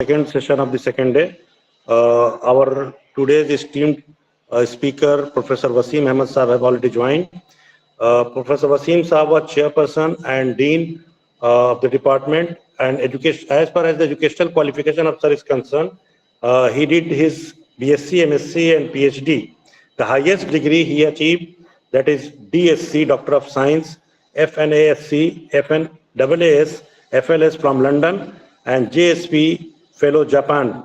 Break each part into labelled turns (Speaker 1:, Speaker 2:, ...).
Speaker 1: second session of the second day. Our today's esteemed speaker, Professor Waseem Ahmad Sahab, have already joined. Professor Waseem Sahab was chairperson and dean of the department, and education. As far as the educational qualification of sir is concerned, he did his BSc, MSc, and PhD. The highest degree he achieved, that is DSc, Doctor of Science, FNASC, FNAAS, FLS from London, and JSP Fellow Japan,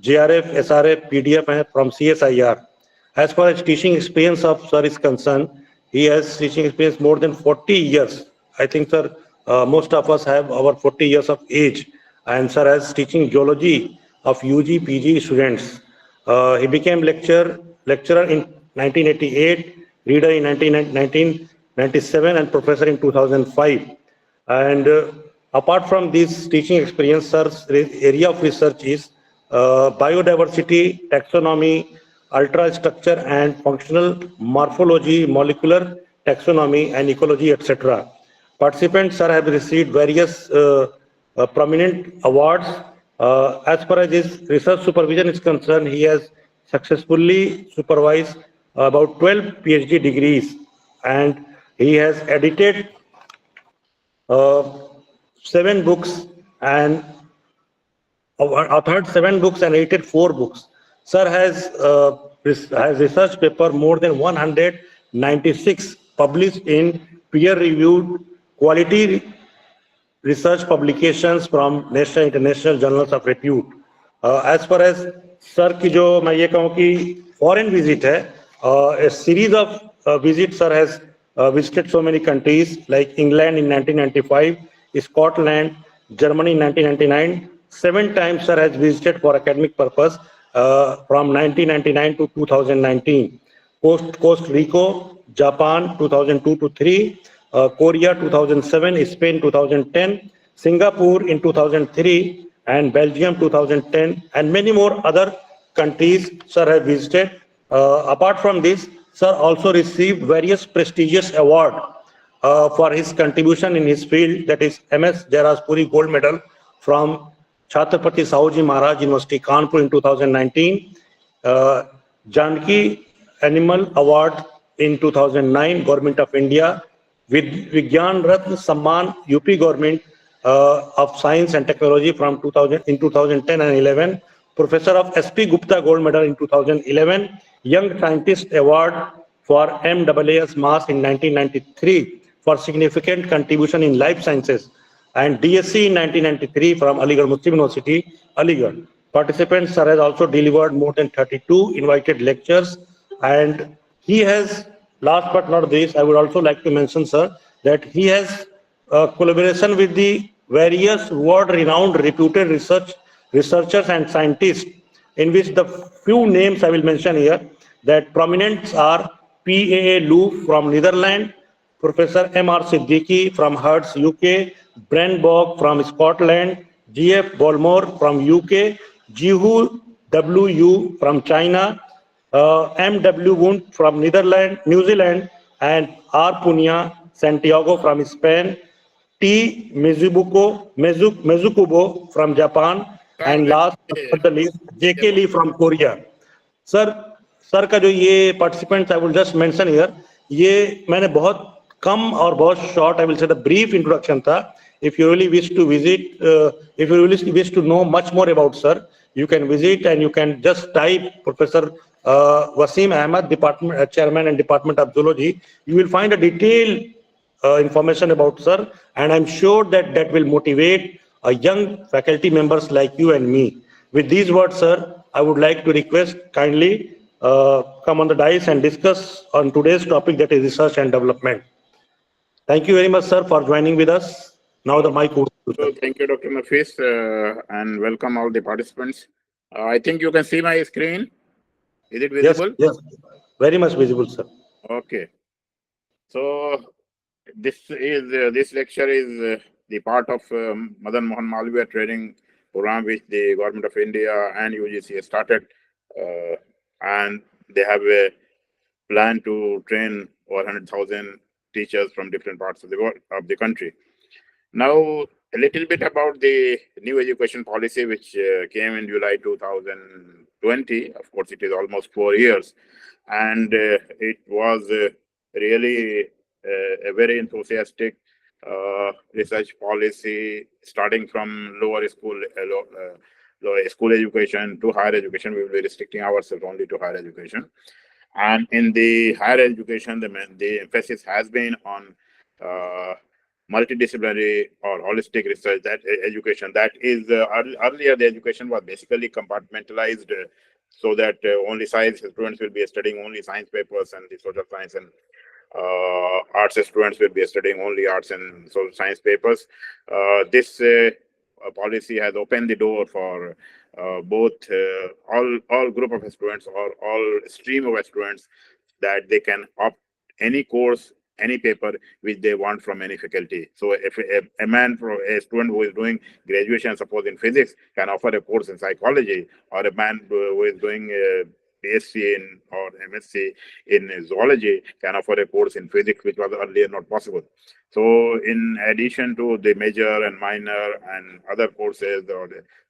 Speaker 1: JRF, SRF, PDF from CSIR. As far as teaching experience of sir is concerned, he has teaching experience more than 40 years. I think, sir, most of us have over 40 years of age, and sir has teaching geology of UG, PG students. He became lecturer in 1988, reader in 1997, and professor in 2005. And apart from this teaching experience, sir's area of research is biodiversity, taxonomy, ultrastructure and functional morphology, molecular taxonomy and ecology, etc. Participants, sir, have received various prominent awards. As far as his research supervision is concerned, he has successfully supervised about 12 PhD degrees, and he has edited 7 books and authored 7 books and edited 4 books. Sir has research paper more than 196 published in peer-reviewed quality research publications from national international journals of repute. As far as sir की जो मैं ये कहूँ कि foreign visit है, a series of visits sir has visited so many countries like England in 1995, Scotland, Germany in 1999. 7 times sir has visited for academic purpose from 1999 to 2019. Costa Rica, Japan 2002 to 3, Korea 2007, Spain 2010, Singapore in 2003, and Belgium 2010, and many more other countries sir have visited. Apart from this, sir also received various prestigious awards for his contribution in his field, that is MS Jaraspuri Gold Medal from Chhatrapati Sahuji Maharaj University, Kanpur in 2019, Janki Animal Award in 2009, Government of India, Vigyan Ratna Samman, UP Government of Science and Technology from 2010 and 11, Professor of SP Gupta Gold Medal in 2011, Young Scientist Award for MAAS Mass in 1993 for significant contribution in life sciences, and DSc in 1993 from Aligarh Muslim University, Aligarh. Participants, sir, has also delivered more than 32 invited lectures, and he has, last but not least, I would also like to mention, sir, that he has collaboration with the various world-renowned, reputed researchers and scientists, in which the few names I will mention here, that prominents are PAA Loof from Netherlands, Professor M.R. Siddiqui from Hertz, UK, Bren Bog from Scotland, G.F. Bolmore from UK, Jihu W.U. from China, M.W. Wundt from Netherlands, New Zealand, and R. Punya Santiago from Spain, T. Mizukubo from Japan, and last but not the least, J.K. Lee from Korea. Sir का जो ये participants I will just mention here, ये मैंने बहुत कम और बहुत short, I will say the brief introduction था. If you really wish to visit, if you really wish to know much more about sir, you can visit and you can just type Professor Waseem Ahmad, Department Chairman and Department of Zoology. You will find a detailed information about sir, and I'm sure that that will motivate young faculty members like you and me. With these words, sir, I would like to request kindly come on the dais and discuss on today's topic, that is research and development. Thank you very much, sir, for joining with us. Now the mic over to you.
Speaker 2: Thank you, Dr. Nafis, and welcome all the participants. I think you can see my screen. Is it visible?
Speaker 1: Yes, very much visible, sir.
Speaker 2: Okay. So this lecture is the part of Madan Mohan Malviya training program which the Government of India and UGC has started, and they have a plan to train over 100,000 teachers from different parts of the world, of the country. Now, a little bit about the new education policy, which came in July 2020. Of course, it is almost 4 years. And it was really a very enthusiastic research policy, starting from lower school education to higher education. We will be restricting ourselves only to higher education. And in the higher education, the emphasis has been on uh, multidisciplinary or holistic research, that education. That is, earlier the education was basically compartmentalized, so that only science students will be studying only science papers, and the social science and arts students will be studying only arts and social science papers. This policy has opened the door for both all group of students or all stream of students, that they can opt any course, any paper which they want from any faculty. So if a student who is doing graduation, suppose in physics, can offer a course in psychology, or a man who is doing BSc or MSc in zoology can offer a course in physics, which was earlier not possible. So in addition to the major and minor and other courses,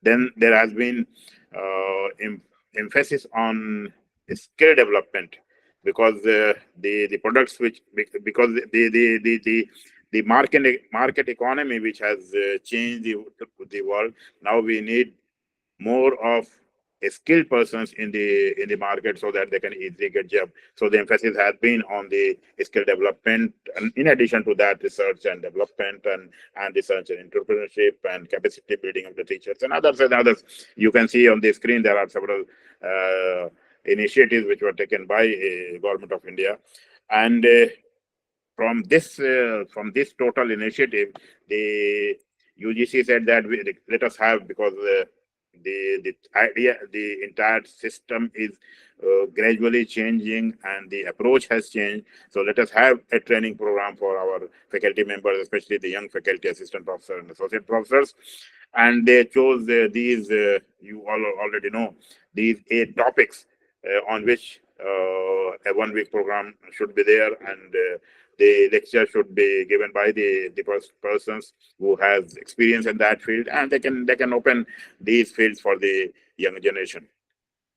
Speaker 2: then there has been emphasis on skill development, because the products which, because the market economy which has changed the world. Now we need more of skilled persons in the market, so that they can easily get job. So the emphasis has been on the skill development, and in addition to that, research and development, and research and entrepreneurship, and capacity building of the teachers, and others and others. You can see on the screen there are several initiatives which were taken by government of India. And from this total initiative, the UGC said that let us have, because the entire system is gradually changing, and the approach has changed. So let us have a training program for our faculty members, especially the young faculty, assistant professors and associate professors. And they chose these, you all already know, these 8 topics on which a 1 week program should be there, and the lecture should be given by the persons who has experience in that field, and they can open these fields for the young generation.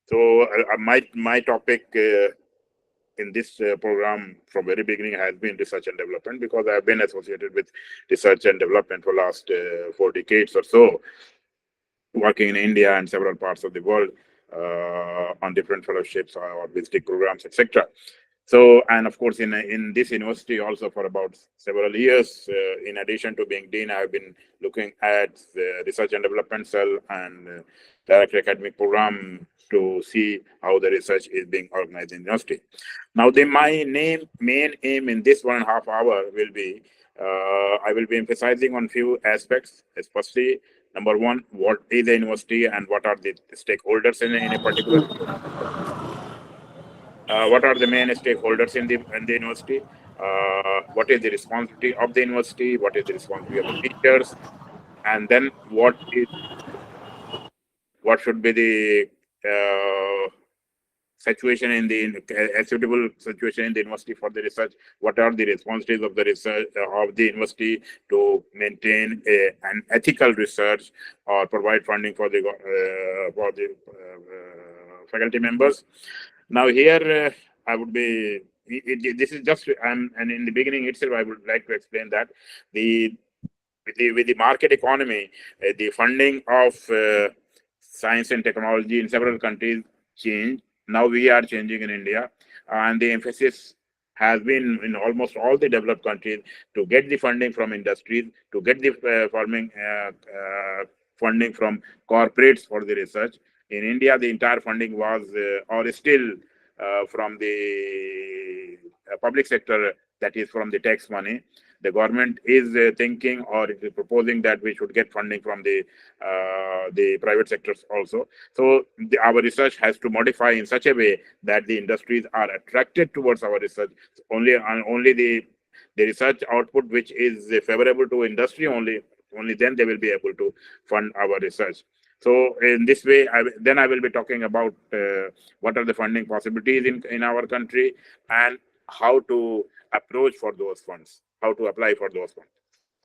Speaker 2: So my topic in this program from very beginning has been research and development, because I have been associated with research and development for last 4 decades or so, working in India and several parts of the world on different fellowships or visiting programs, etc. So, and of course, in this university also for about several years, in addition to being dean, I've been looking at the research and development cell and director academic program to see how the research is being organized in the university. Now, my main aim in this 1.5 hour will be, I will be emphasizing on few aspects. Firstly, number one, what is a university and what are the stakeholders in a particular what are the main stakeholders in the university, what is the responsibility of the university, what is the responsibility of the teachers, and then what should be the situation in the suitable situation in the university for the research, what are the responsibilities of the research of the university to maintain an ethical research or provide funding for the faculty members. Now here I would be, this is just, and in the beginning itself, I would like to explain that with the market economy, the funding of science and technology in several countries changed. Now we are changing in India, and the emphasis has been in almost all the developed countries to get the funding from industries, to get the funding from corporates for the research. In India, the entire funding was or is still from the public sector, that is from the tax money. The government is thinking or is proposing that we should get funding from the private sectors also. So our research has to modify in such a way that the industries are attracted towards our research. Only the research output which is favorable to industry, only then they will be able to fund our research. So in this way, then I will be talking about what are the funding possibilities in our country, and how to approach for those funds, how to apply for those funds.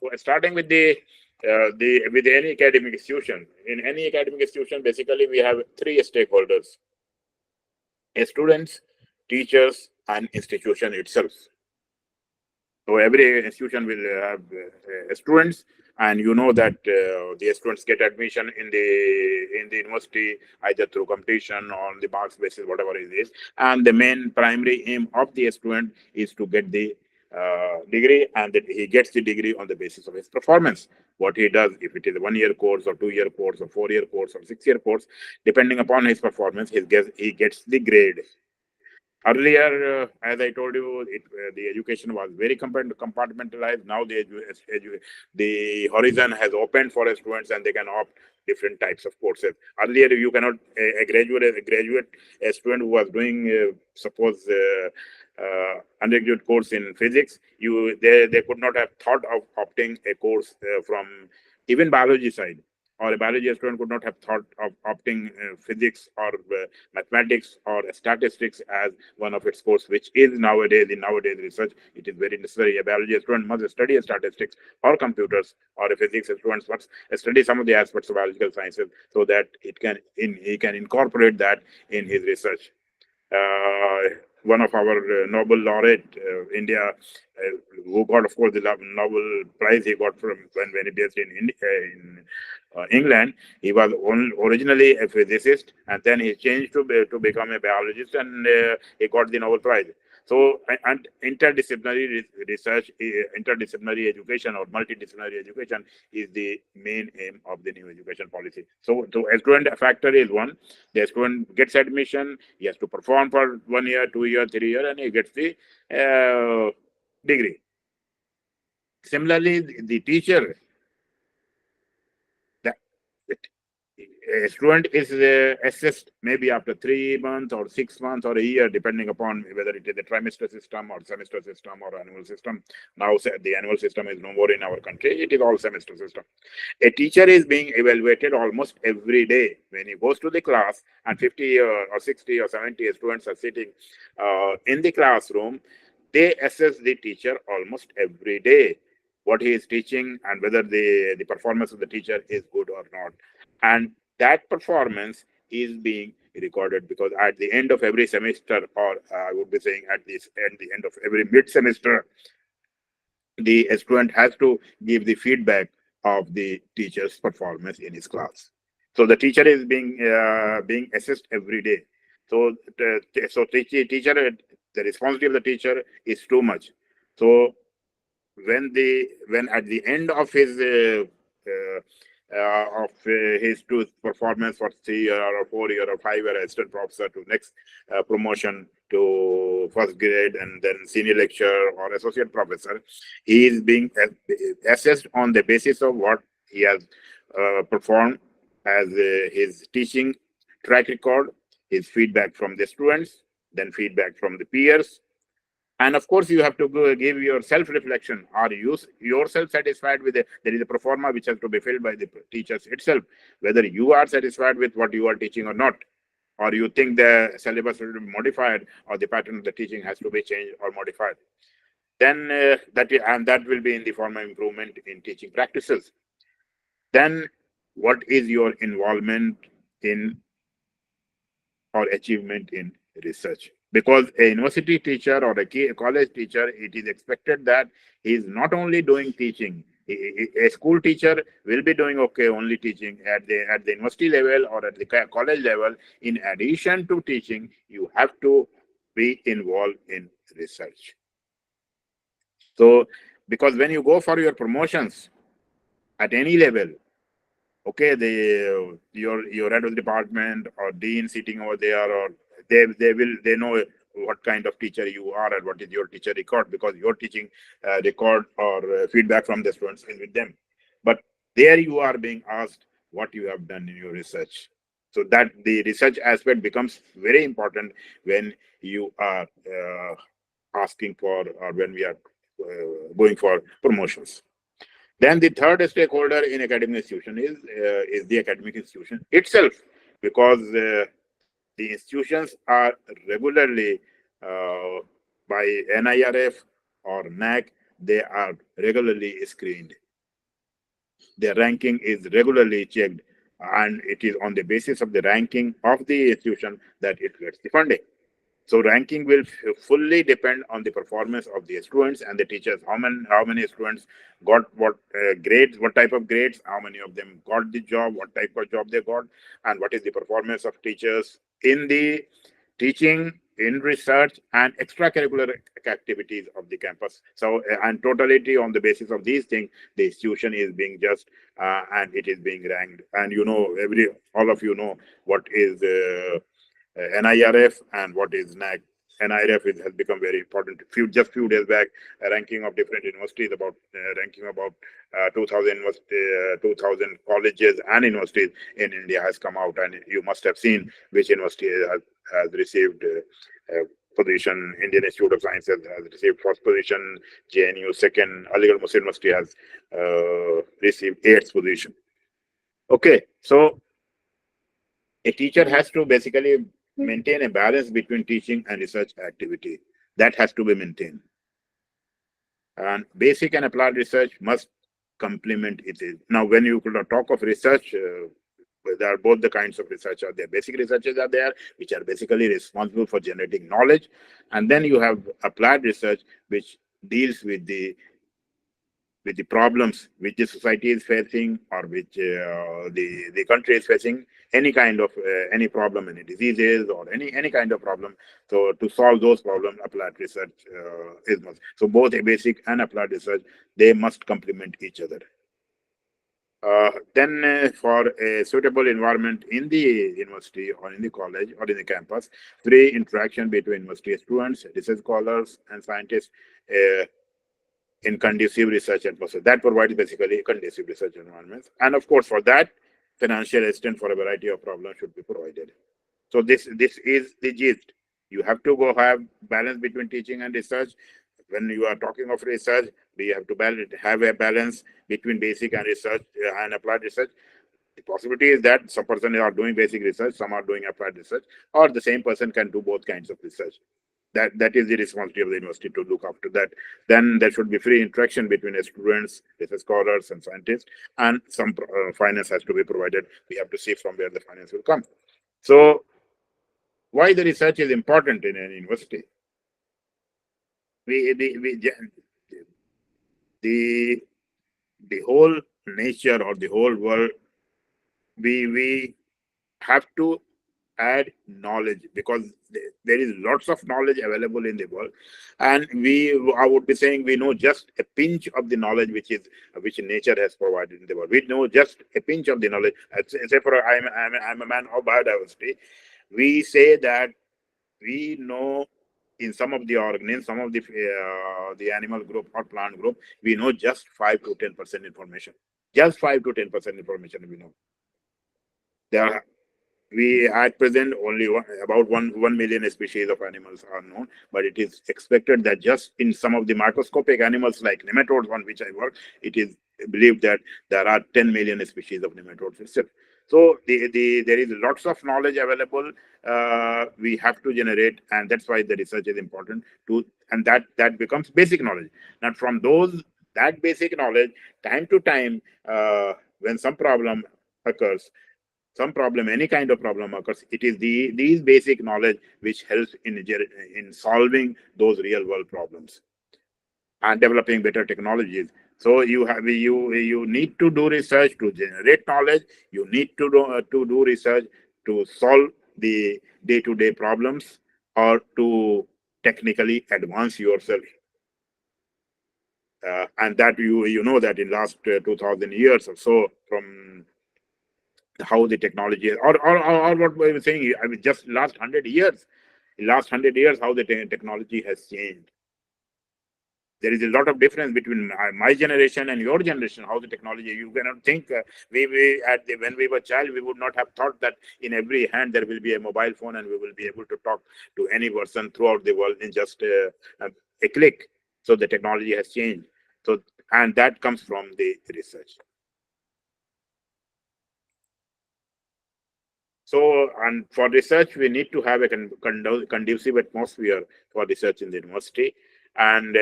Speaker 2: So starting with the with any academic institution. In any academic institution, basically we have three stakeholders: students, teachers, and institution itself. So every institution will have students, and you know that the students get admission in the university either through competition or on the marks basis, whatever it is. And the main primary aim of the student is to get the degree, and that he gets the degree on the basis of his performance. What he does, if it is a 1 year course or 2 year course or 4 year course or 6 year course, depending upon his performance, he gets the grade. Earlier, as I told you, the education was very compartmentalized. Now the horizon has opened for students, and they can opt different types of courses. Earlier, you cannot a student who was doing suppose undergraduate course in physics. They could not have thought of opting a course from even biology side, or a biology student could not have thought of opting physics or mathematics or statistics as one of its course, which is nowadays, in nowadays research, it is very necessary. A biology student must study statistics or computers, or a physics student must study some of the aspects of biological sciences, so that he can incorporate that in his research. One of our Nobel laureate, India, who got, of course, the Nobel Prize he got from when he based in England. He was originally a physicist, and then he changed to become a biologist, and he got the Nobel Prize. So, and interdisciplinary research, interdisciplinary education or multidisciplinary education is the main aim of the new education policy. So a student factor is one. The student gets admission, he has to perform for 1 year, 2 year, 3 year, and he gets the degree. Similarly, the teacher, a student is assessed maybe after 3 months or 6 months or a year, depending upon whether it is a trimester system or semester system or annual system. Now the annual system is no more in our country. It is all semester system. A teacher is being evaluated almost every day when he goes to the class, and 50 or 60 or 70 students are sitting in the classroom. They assess the teacher almost every day, what he is teaching and whether the performance of the teacher is good or not. And that performance is being recorded, because at the end of every semester, or I would be saying at the end of every mid-semester, the student has to give the feedback of the teacher's performance in his class. So the teacher is being assessed every day. So teacher, the responsibility of the teacher is too much. So when at the end of his two performance for 3 year or 4 year or 5 year assistant professor to next promotion to first grade and then senior lecturer or associate professor, he is being assessed on the basis of what he has performed as his teaching track record, his feedback from the students, then feedback from the peers. And of course, you have to give your self-reflection. Are you yourself satisfied with it? There is a pro forma which has to be filled by the teachers itself, whether you are satisfied with what you are teaching or not, or you think the syllabus will be modified, or the pattern of the teaching has to be changed or modified. Then that will be in the form of improvement in teaching practices. Then what is your involvement in or achievement in research? Because a university teacher or a college teacher, it is expected that he is not only doing teaching. A school teacher will be doing only teaching at the university level or at the college level. In addition to teaching, you have to be involved in research. So, because when you go for your promotions at any level, your head of the department or dean sitting over there, or they know what kind of teacher you are and what is your teacher record, because your teaching record or feedback from the students is with them. But there you are being asked what you have done in your research. So that the research aspect becomes very important when you are asking for, or when we are going for promotions. Then the third stakeholder in academic institution is the academic institution itself, because the institutions are regularly by NIRF or NAC, they are regularly screened. Their ranking is regularly checked, and it is on the basis of the ranking of the institution that it gets the funding. So ranking will fully depend on the performance of the students and the teachers. How many students got what grades, what type of grades, how many of them got the job, what type of job they got, and what is the performance of teachers in the teaching, in research, and extracurricular activities of the campus. So, and totality on the basis of these things, the institution is being just and it is being ranked. And all of you know what is NIRF and what is NAC. NIRF has become very important. Few days back, a ranking of different universities about ranking about 2000 colleges and universities in India has come out, and you must have seen which university has received position. Indian Institute of Sciences has received first position, JNU second, Aligarh Muslim University has received eighth position. Okay, so a teacher has to basically maintain a balance between teaching and research activity. That has to be maintained. And basic and applied research must complement it. Now, when you talk of research, there are both the kinds of research are there. Basic researches are there, which are basically responsible for generating knowledge. And then you have applied research, which deals with the problems which the society is facing, or which the country is facing, any kind of any problem, any diseases, or any kind of problem. So to solve those problems, applied research is must. So both a basic and applied research, they must complement each other. Then for a suitable environment in the university or in the college or in the campus, free interaction between university students, research scholars, and scientists in conducive research atmosphere. That provides basically conducive research environments. And of course, for that, financial assistance for a variety of problems should be provided. So this is the gist. You have to go have balance between teaching and research. When you are talking of research, we have to have a balance between basic and research and applied research. The possibility is that some person are doing basic research, some are doing applied research, or the same person can do both kinds of research. That is the responsibility of the university to look after that. Then there should be free interaction between students, research scholars, and scientists, and some finance has to be provided. We have to see from where the finance will come. So, why the research is important in an university? The whole nature or the whole world, we have to add knowledge, because there is lots of knowledge available in the world, and I would be saying we know just a pinch of the knowledge which nature has provided in the world. We know just a pinch of the knowledge. Say for I'm a man of biodiversity. We say that we know in some of the organisms, some of the animal group or plant group, we know just 5 to 10% information. Just 5 to 10% information we know. There are we at present only about 1 million species of animals are known, but it is expected that just in some of the microscopic animals like nematodes, on which I work, it is believed that there are 10 million species of nematodes itself. So there is lots of knowledge available. We have to generate, and that's why the research is important to, and that becomes basic knowledge. Now from that basic knowledge, time to time, when some problem occurs, any kind of problem occurs, it is these basic knowledge which helps in solving those real world problems and developing better technologies. So you need to do research to generate knowledge. You need to do research to solve the day-to-day problems, or to technically advance yourself. And that you know that in last 2000 years or so, from how the technology or what we were saying, I mean, just last 100 years, how the technology has changed. There is a lot of difference between my generation and your generation. How the technology, you cannot think when we were child, we would not have thought that in every hand there will be a mobile phone and we will be able to talk to any person throughout the world in just a click. So the technology has changed. So, and that comes from the research. So, and for research, we need to have a conducive atmosphere for research in the university. And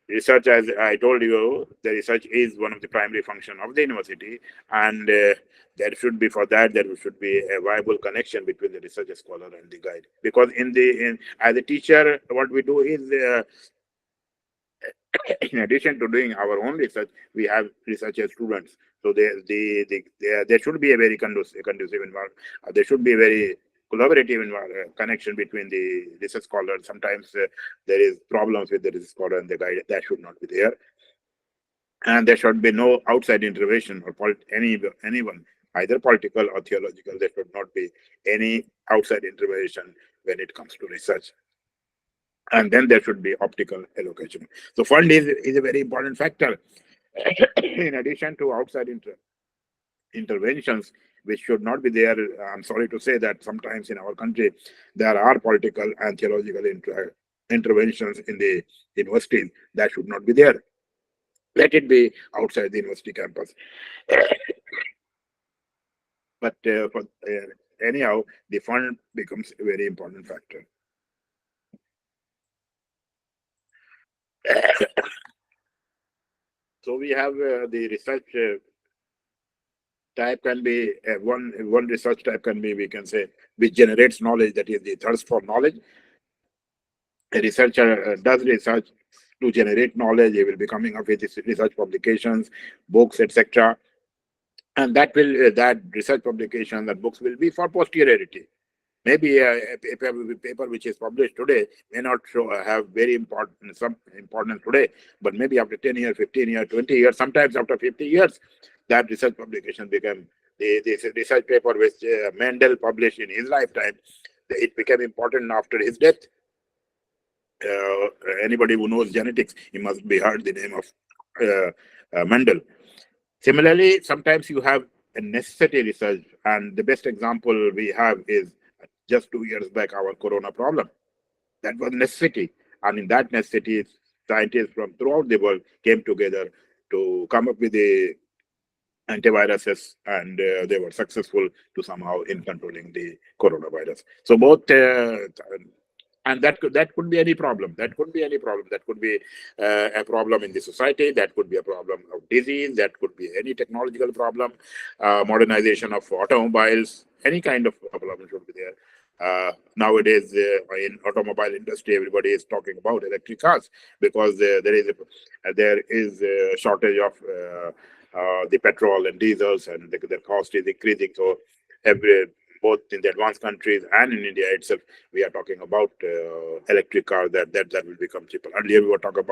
Speaker 2: research, as I told you, the research is one of the primary function of the university, and there should be, for that, there should be a viable connection between the research scholar and the guide. Because as a teacher, what we do is, in addition to doing our own research, we have researcher students. So there should be a very conducive environment. There should be a very collaborative connection between the research scholar. Sometimes there is problems with the research scholar and the guide. That should not be there. And there should be no outside intervention or anyone, either political or theological. There should not be any outside intervention when it comes to research. And then there should be optical allocation. So fund is a very important factor. In addition to outside interventions, which should not be there. I'm sorry to say that sometimes in our country, there are political and theological interventions in the universities that should not be there. Let it be outside the university campus. But anyhow, the fund becomes a very important factor. So we have the research type can be one research type can be, we can say, which generates knowledge, that is the thirst for knowledge. A researcher does research to generate knowledge. He will be coming up with research publications, books, etc. And that research publication, that books will be for posterity. Maybe a paper which is published today may not have very some importance today, but maybe after 10 years, 15 years, 20 years, sometimes after 50 years, that research publication became the research paper which Mendel published in his lifetime. It became important after his death. Anybody who knows genetics, he must be heard the name of Mendel. Similarly, sometimes you have a necessity research, and the best example we have is just 2 years back, our corona problem. That was necessity, and in that necessity, scientists from throughout the world came together to come up with the antiviruses, and they were successful to somehow in controlling the coronavirus. So both and that could be any problem. That could be any problem. That could be a problem in the society. That could be a problem of disease. That could be any technological problem, modernization of automobiles. Any kind of problem should be there. Nowadays, in automobile industry, everybody is talking about electric cars because there is a shortage of the petrol and diesels, and the cost is increasing. So both in the advanced countries and in India itself, we are talking about electric cars that will become cheaper. Earlier, we were talking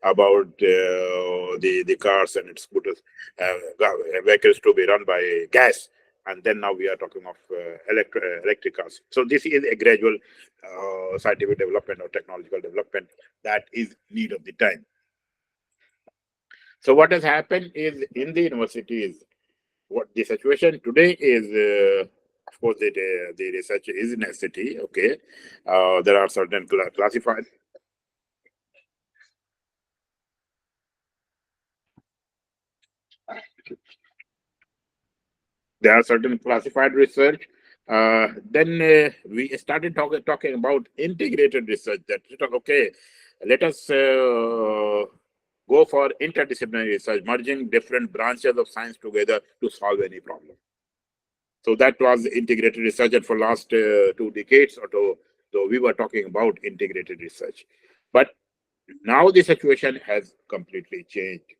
Speaker 2: about the cars and its scooters, vehicles to be run by gas, and then now we are talking of electric cars. So this is a gradual scientific development or technological development that is need of the time. So what has happened is in the universities, what the situation today is. Of course, the research is a necessity. Okay, there are certain classified. There are certain classified research. Then we started talking about integrated research. That okay, let us go for interdisciplinary research, merging different branches of science together to solve any problem. So that was integrated research, and for last 2 decades or so, we were talking about integrated research. But now the situation has completely changed.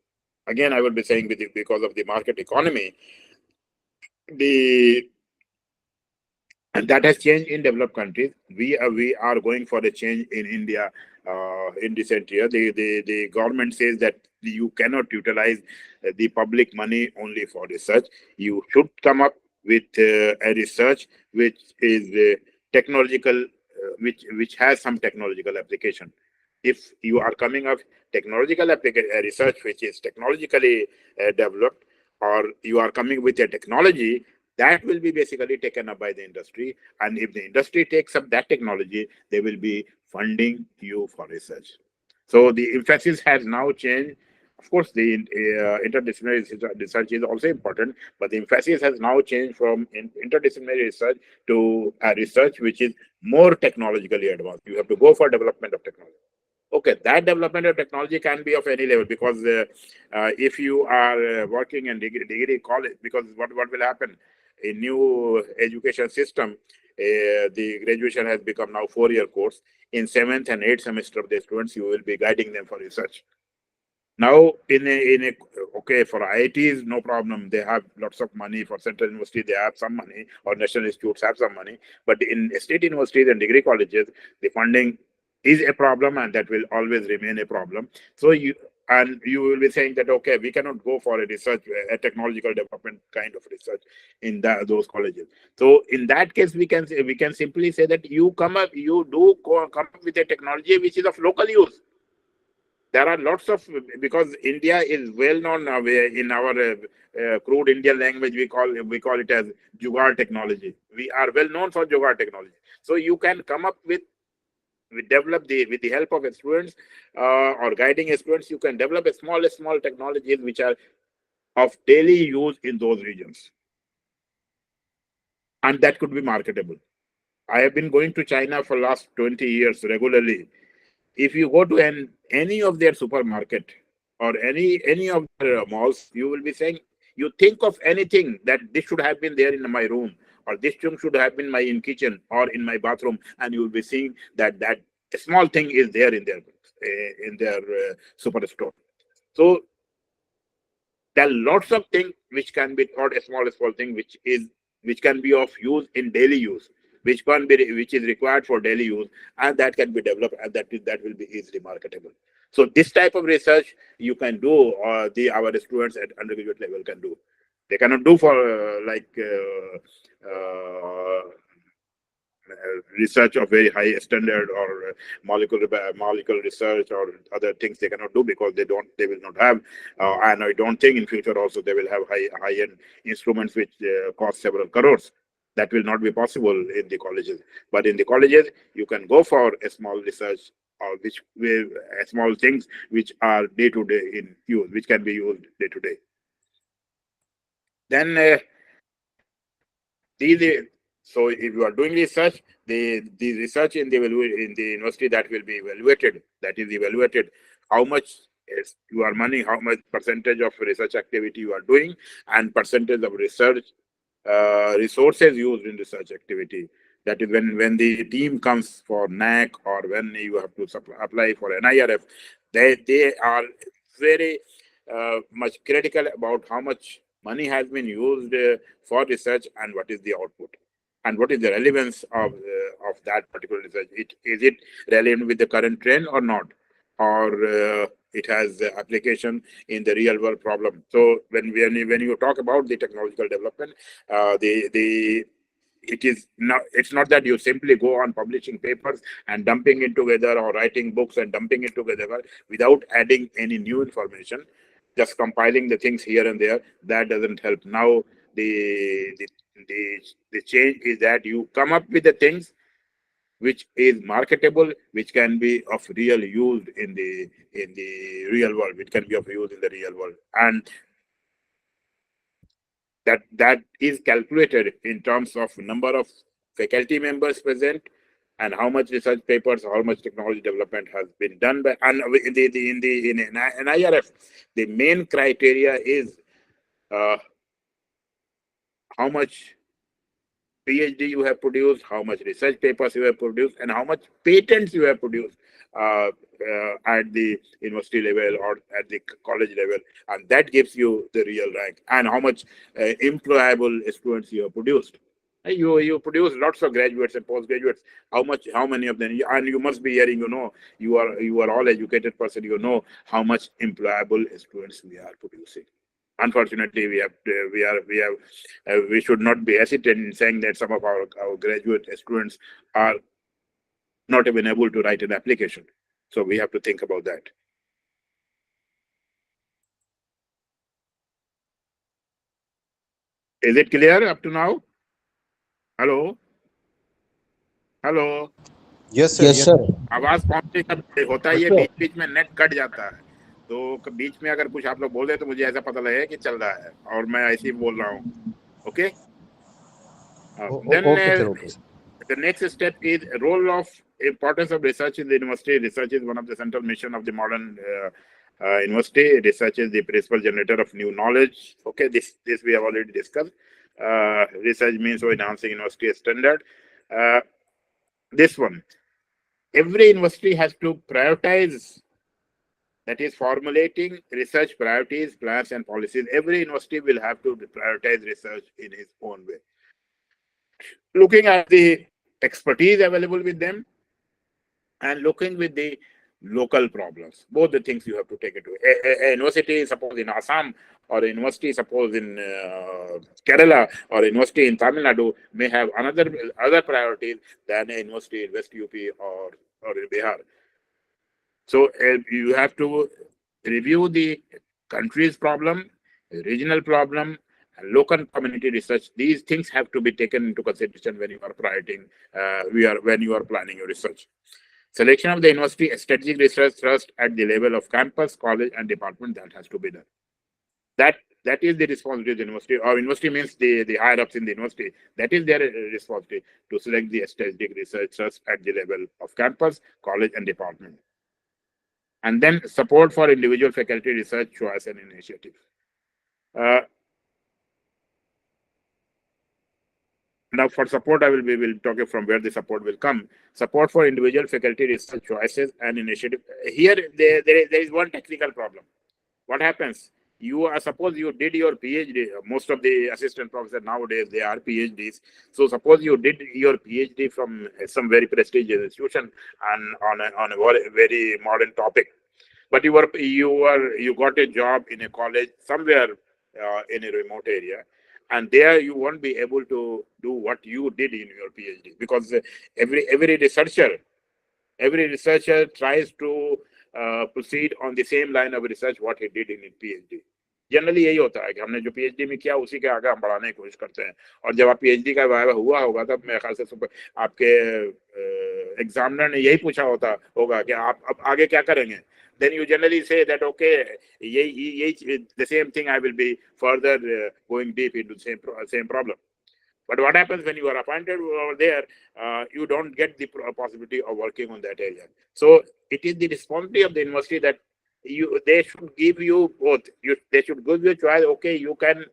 Speaker 2: Again, I will be saying because of the market economy, and that has changed in developed countries. We are going for a change in India in recent year. The government says that you cannot utilize the public money only for research. You should come up with a research which is technological, which has some technological application. If you are coming up technological research which is technologically developed, or you are coming with a technology that will be basically taken up by the industry, and if the industry takes up that technology, they will be funding you for research. So the emphasis has now changed. Of course, the interdisciplinary research is also important, but the emphasis has now changed from interdisciplinary research to a research which is more technologically advanced. You have to go for development of technology. Okay, that development of technology can be of any level, because if you are working in degree college, because what will happen in new education system, the graduation has become now 4-year course. In 7th and 8th semester of the students, you will be guiding them for research. Now, okay, for IITs, no problem. They have lots of money. For central university, they have some money, or national institutes have some money. But in state universities and degree colleges, the funding is a problem, and that will always remain a problem. So you will be saying that, okay, we cannot go for a research, a technological development kind of research in those colleges. So in that case, we can simply say that you come up with a technology which is of local use. There are lots of, because India is well known now in our crude Indian language, we call it as jugaad technology. We are well known for jugaad technology. So you can come up with develop with the help of students or guiding students, you can develop a small technologies which are of daily use in those regions, and that could be marketable. I have been going to China for last 20 years regularly. If you go to any of their supermarket or any of their malls, you will be saying, you think of anything that this should have been there in my room, or this thing should have been in kitchen or in my bathroom, and you will be seeing that a small thing is there in their superstore. So there are lots of things which can be thought a small thing which can be of use in daily use, which is required for daily use, and that can be developed, and that will be easily marketable. So this type of research you can do, or our students at undergraduate level can do. They cannot do for research of very high standard, or molecular research or other things they cannot do, because they will not have, and I don't think in future also they will have high end instruments which cost several crores. That will not be possible in the colleges. But in the colleges, you can go for a small research, or small things which are day to day in use, which can be used day to day. Then so if you are doing research, the research in the university, that will be evaluated. That is evaluated how much is your money, how much percentage of research activity you are doing, and percentage of research resources used in research activity. That is when the team comes for NAC, or when you have to apply for NIRF, they are very much critical about how much money has been used for research, and what is the output, and what is the relevance of that particular research. Is it relevant with the current trend or not, or it has application in the real world problem. So when you talk about the technological development, it's not that you simply go on publishing papers and dumping it together, or writing books and dumping it together without adding any new information, just compiling the things here and there. That doesn't help. Now the change is that you come up with the things which is marketable, which can be of real use in the real world, which can be of use in the real world, and that is calculated in terms of number of faculty members present, and how much research papers, how much technology development has been done by. And in NIRF, the main criteria is how much PhD you have produced, how much research papers you have produced, and how much patents you have produced at the university level or at the college level, and that gives you the real rank. And how much employable students you have produced. You produce lots of graduates and postgraduates. How many of them? And you must be hearing. You are all educated person. How much employable students we are producing. Unfortunately, we should not be hesitant in saying that some of our graduate students are not even able to write an application. So we have to think about that. Is it clear up to now? Hello? Hello?
Speaker 3: Yes, sir.
Speaker 4: Yes, sir.
Speaker 2: आवाज पहुंचने का होता है, ये बीच में net cut जाता है, तो बीच में अगर कुछ आप लोग बोल रहे तो मुझे ऐसा पता लगे कि चल रहा है और मैं ऐसे ही बोल रहा हूँ. Okay? Then
Speaker 4: Okay, sir. Okay, sir.
Speaker 2: the next step is role of importance of research in the university. Research is one of the central mission of the modern university. Research is the principal generator of new knowledge. Okay, this we have already discussed. Research means enhancing university standard. This one, every university has to prioritize, that is formulating research priorities, plans, and policies. Every university will have to prioritize research in its own way, looking at the expertise available with them and looking with the local problems. Both the things you have to take into a university, suppose in Assam, or a university, suppose in Kerala, or a university in Tamil Nadu may have other priorities than a university in West UP or in Bihar. So you have to review the country's problem, regional problem, and local community research. These things have to be taken into consideration when you are when you are planning your research. Selection of the university strategic research thrust at the level of campus, college, and department, that has to be done. That is the responsibility of the university, or university means the higher ups in the university. That is their responsibility to select the strategic research thrust at the level of campus, college, and department. And then support for individual faculty research choice and initiative. Now, for support, we will talk from where the support will come. Support for individual faculty research choices and initiative. Here, there is one technical problem. What happens? Suppose you did your PhD. Most of the assistant professors nowadays, they are PhDs. So suppose you did your PhD from some very prestigious institution and on a very modern topic, but you got a job in a college somewhere in a remote area, and there you won't be able to do what you did in your PhD, because every researcher tries to proceed on the same line of research what he did in his PhD. Generally यही होता है कि हमने जो PhD में किया उसी के आगे हम बढ़ाने की कोशिश करते हैं, और जब आप पीएचडी का वाइवा हुआ होगा तब मेरे ख्याल से आपके एग्जामिनर ने यही पूछा होगा कि आप अब आगे क्या करेंगे. Then you generally say that, okay, the same thing, I will be further going deep into the same problem. But what happens when you are appointed over there, you don't get the possibility of working on that area. So it is the responsibility of the university that they should give you both. They should give you a choice. Okay, you can,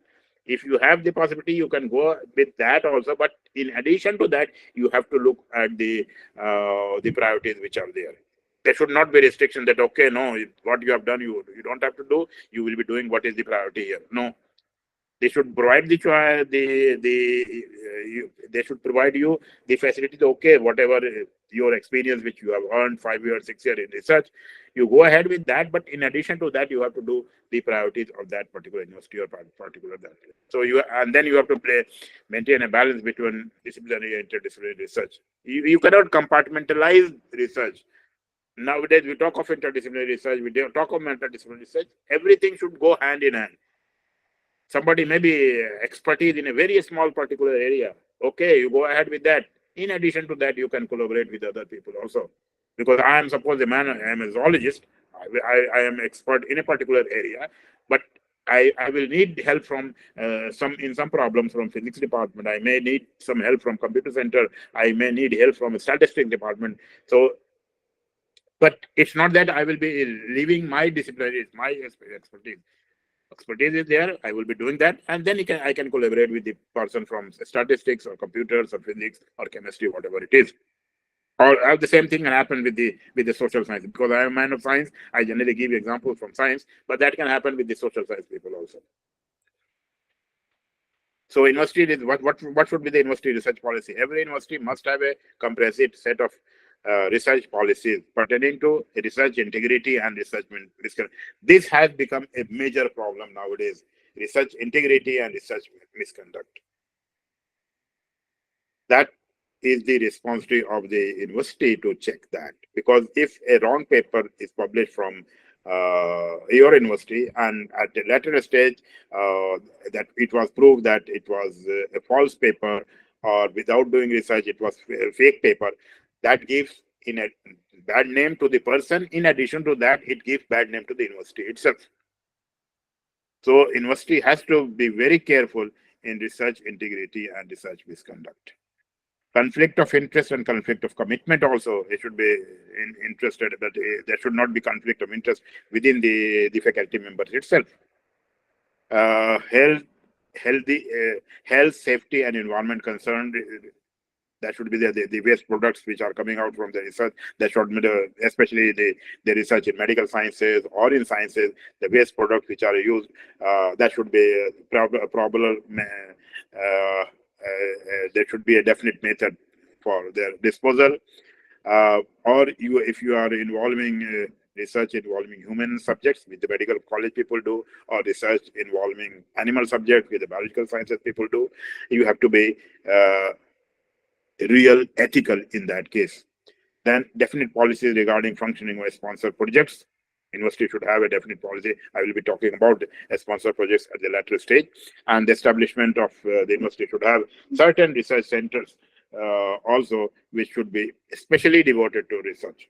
Speaker 2: if you have the possibility, you can go with that also. But in addition to that, you have to look at the priorities which are there. There should not be restriction that, okay, no, what you have done, you don't have to do. You will be doing what is the priority here. No. They should provide the choice. They should provide you the facilities. Okay, whatever your experience which you have earned 5 years, 6 years in research, you go ahead with that. But in addition to that, you have to do the priorities of that particular university or particular that. So then you have to maintain a balance between disciplinary and interdisciplinary research. You cannot compartmentalize research. Nowadays, we talk of interdisciplinary research. We talk of interdisciplinary research. Everything should go hand in hand. Somebody may be expertise in a very small particular area. Okay, you go ahead with that. In addition to that, you can collaborate with other people also. Because I am, suppose, I am a zoologist. I am expert in a particular area, but I will need help from some problems from physics department. I may need some help from computer center. I may need help from a statistics department. So, but it's not that I will be leaving my discipline, it's my expertise. Expertise is there, I will be doing that, and then I can collaborate with the person from statistics or computers or physics or chemistry, whatever it is. Or the same thing can happen with the social science. Because I am a man of science, I generally give examples from science, but that can happen with the social science people also. So university is what should be the university research policy? Every university must have a comprehensive set of research policies pertaining to research integrity and research misconduct. This has become a major problem nowadays, research integrity and research misconduct. That is the responsibility of the university to check that, because if a wrong paper is published from your university and at a later stage that it was proved that it was a false paper, or without doing research it was a fake paper, that gives a bad name to the person. In addition to that, it gives bad name to the university itself. So university has to be very careful in research integrity and research misconduct. conflict of interest and conflict of commitment also. It should be interested, but there should not be conflict of interest within the faculty members itself. Health, safety, and environment concerned. That should be the waste products which are coming out from the research. That should be especially the research in medical sciences or in sciences, the waste products which are used. That should be probable. There should be a definite method for their disposal. Or if you are involving research involving human subjects, with the medical college people do, or research involving animal subjects, with the biological sciences people do, you have to be real ethical in that case. Then definite policies regarding functioning of sponsored projects. University should have a definite policy. I will be talking about sponsored projects at the later stage. And the establishment of the university should have certain research centers also, which should be especially devoted to research.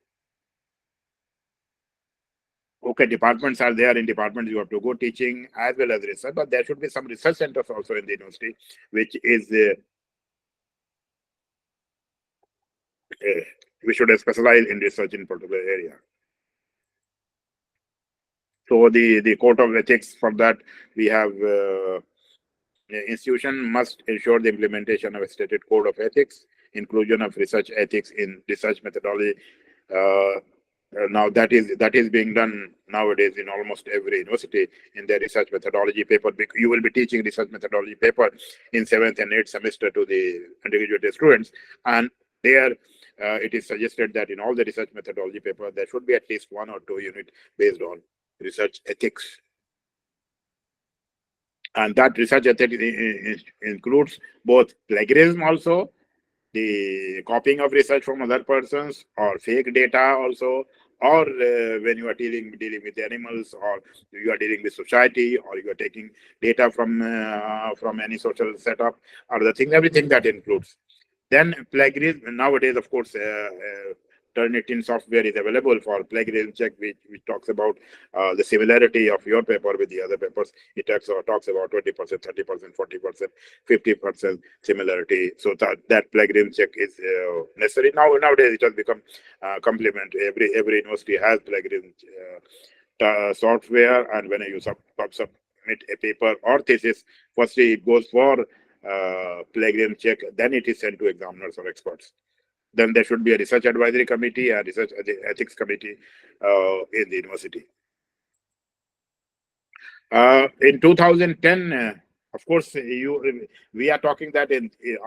Speaker 2: Okay, departments are there. In departments, you have to go teaching as well as research, but there should be some research centers also in the university, which is we should specialize in research in particular area. So the code of ethics, for that we have institution must ensure the implementation of a stated code of ethics, inclusion of research ethics in research methodology. Now that is being done nowadays in almost every university in their research methodology paper. You will be teaching research methodology paper in 7th and 8th semester to the undergraduate students, and there it is suggested that in all the research methodology paper there should be at least 1 or 2 units based on research ethics. And that research ethics includes both plagiarism also, the copying of research from other persons, or fake data also, or when you are dealing with animals, or you are dealing with society, or you are taking data from any social setup, or the thing, everything that includes. Then plagiarism, nowadays, of course, Turnitin software is available for plagiarism check, which talks about the similarity of your paper with the other papers. It talks about 20%, 30%, 40%, 50% similarity. So that plagiarism check is necessary. Nowadays, it has become complementary. Every university has plagiarism software, and when you submit a paper or thesis, firstly it goes for plagiarism check, then it is sent to examiners or experts. Then there should be a research advisory committee, a research ethics committee in the university. In 2010, of course, we are talking that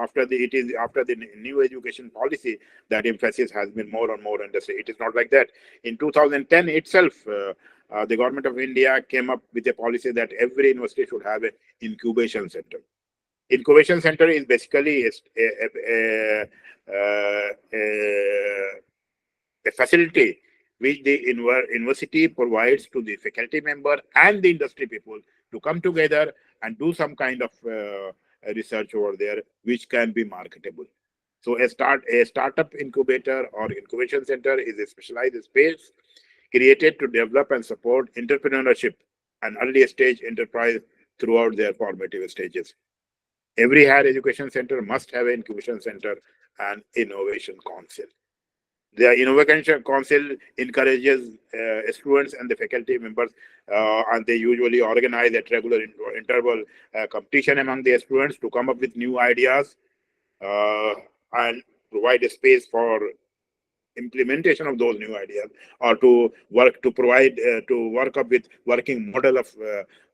Speaker 2: after the new education policy that emphasis has been more and more industry. It is not like that. In 2010 itself, the government of India came up with a policy that every university should have an incubation center. Incubation center is basically a facility which the university provides to the faculty member and the industry people to come together and do some kind of research over there, which can be marketable. So a startup incubator or incubation center is a specialized space created to develop and support entrepreneurship and early stage enterprise throughout their formative stages. Every higher education center must have an incubation center and innovation council. The innovation council encourages students and the faculty members, and they usually organize at regular interval competition among the students to come up with new ideas and provide a space for implementation of those new ideas, or to work up with working model of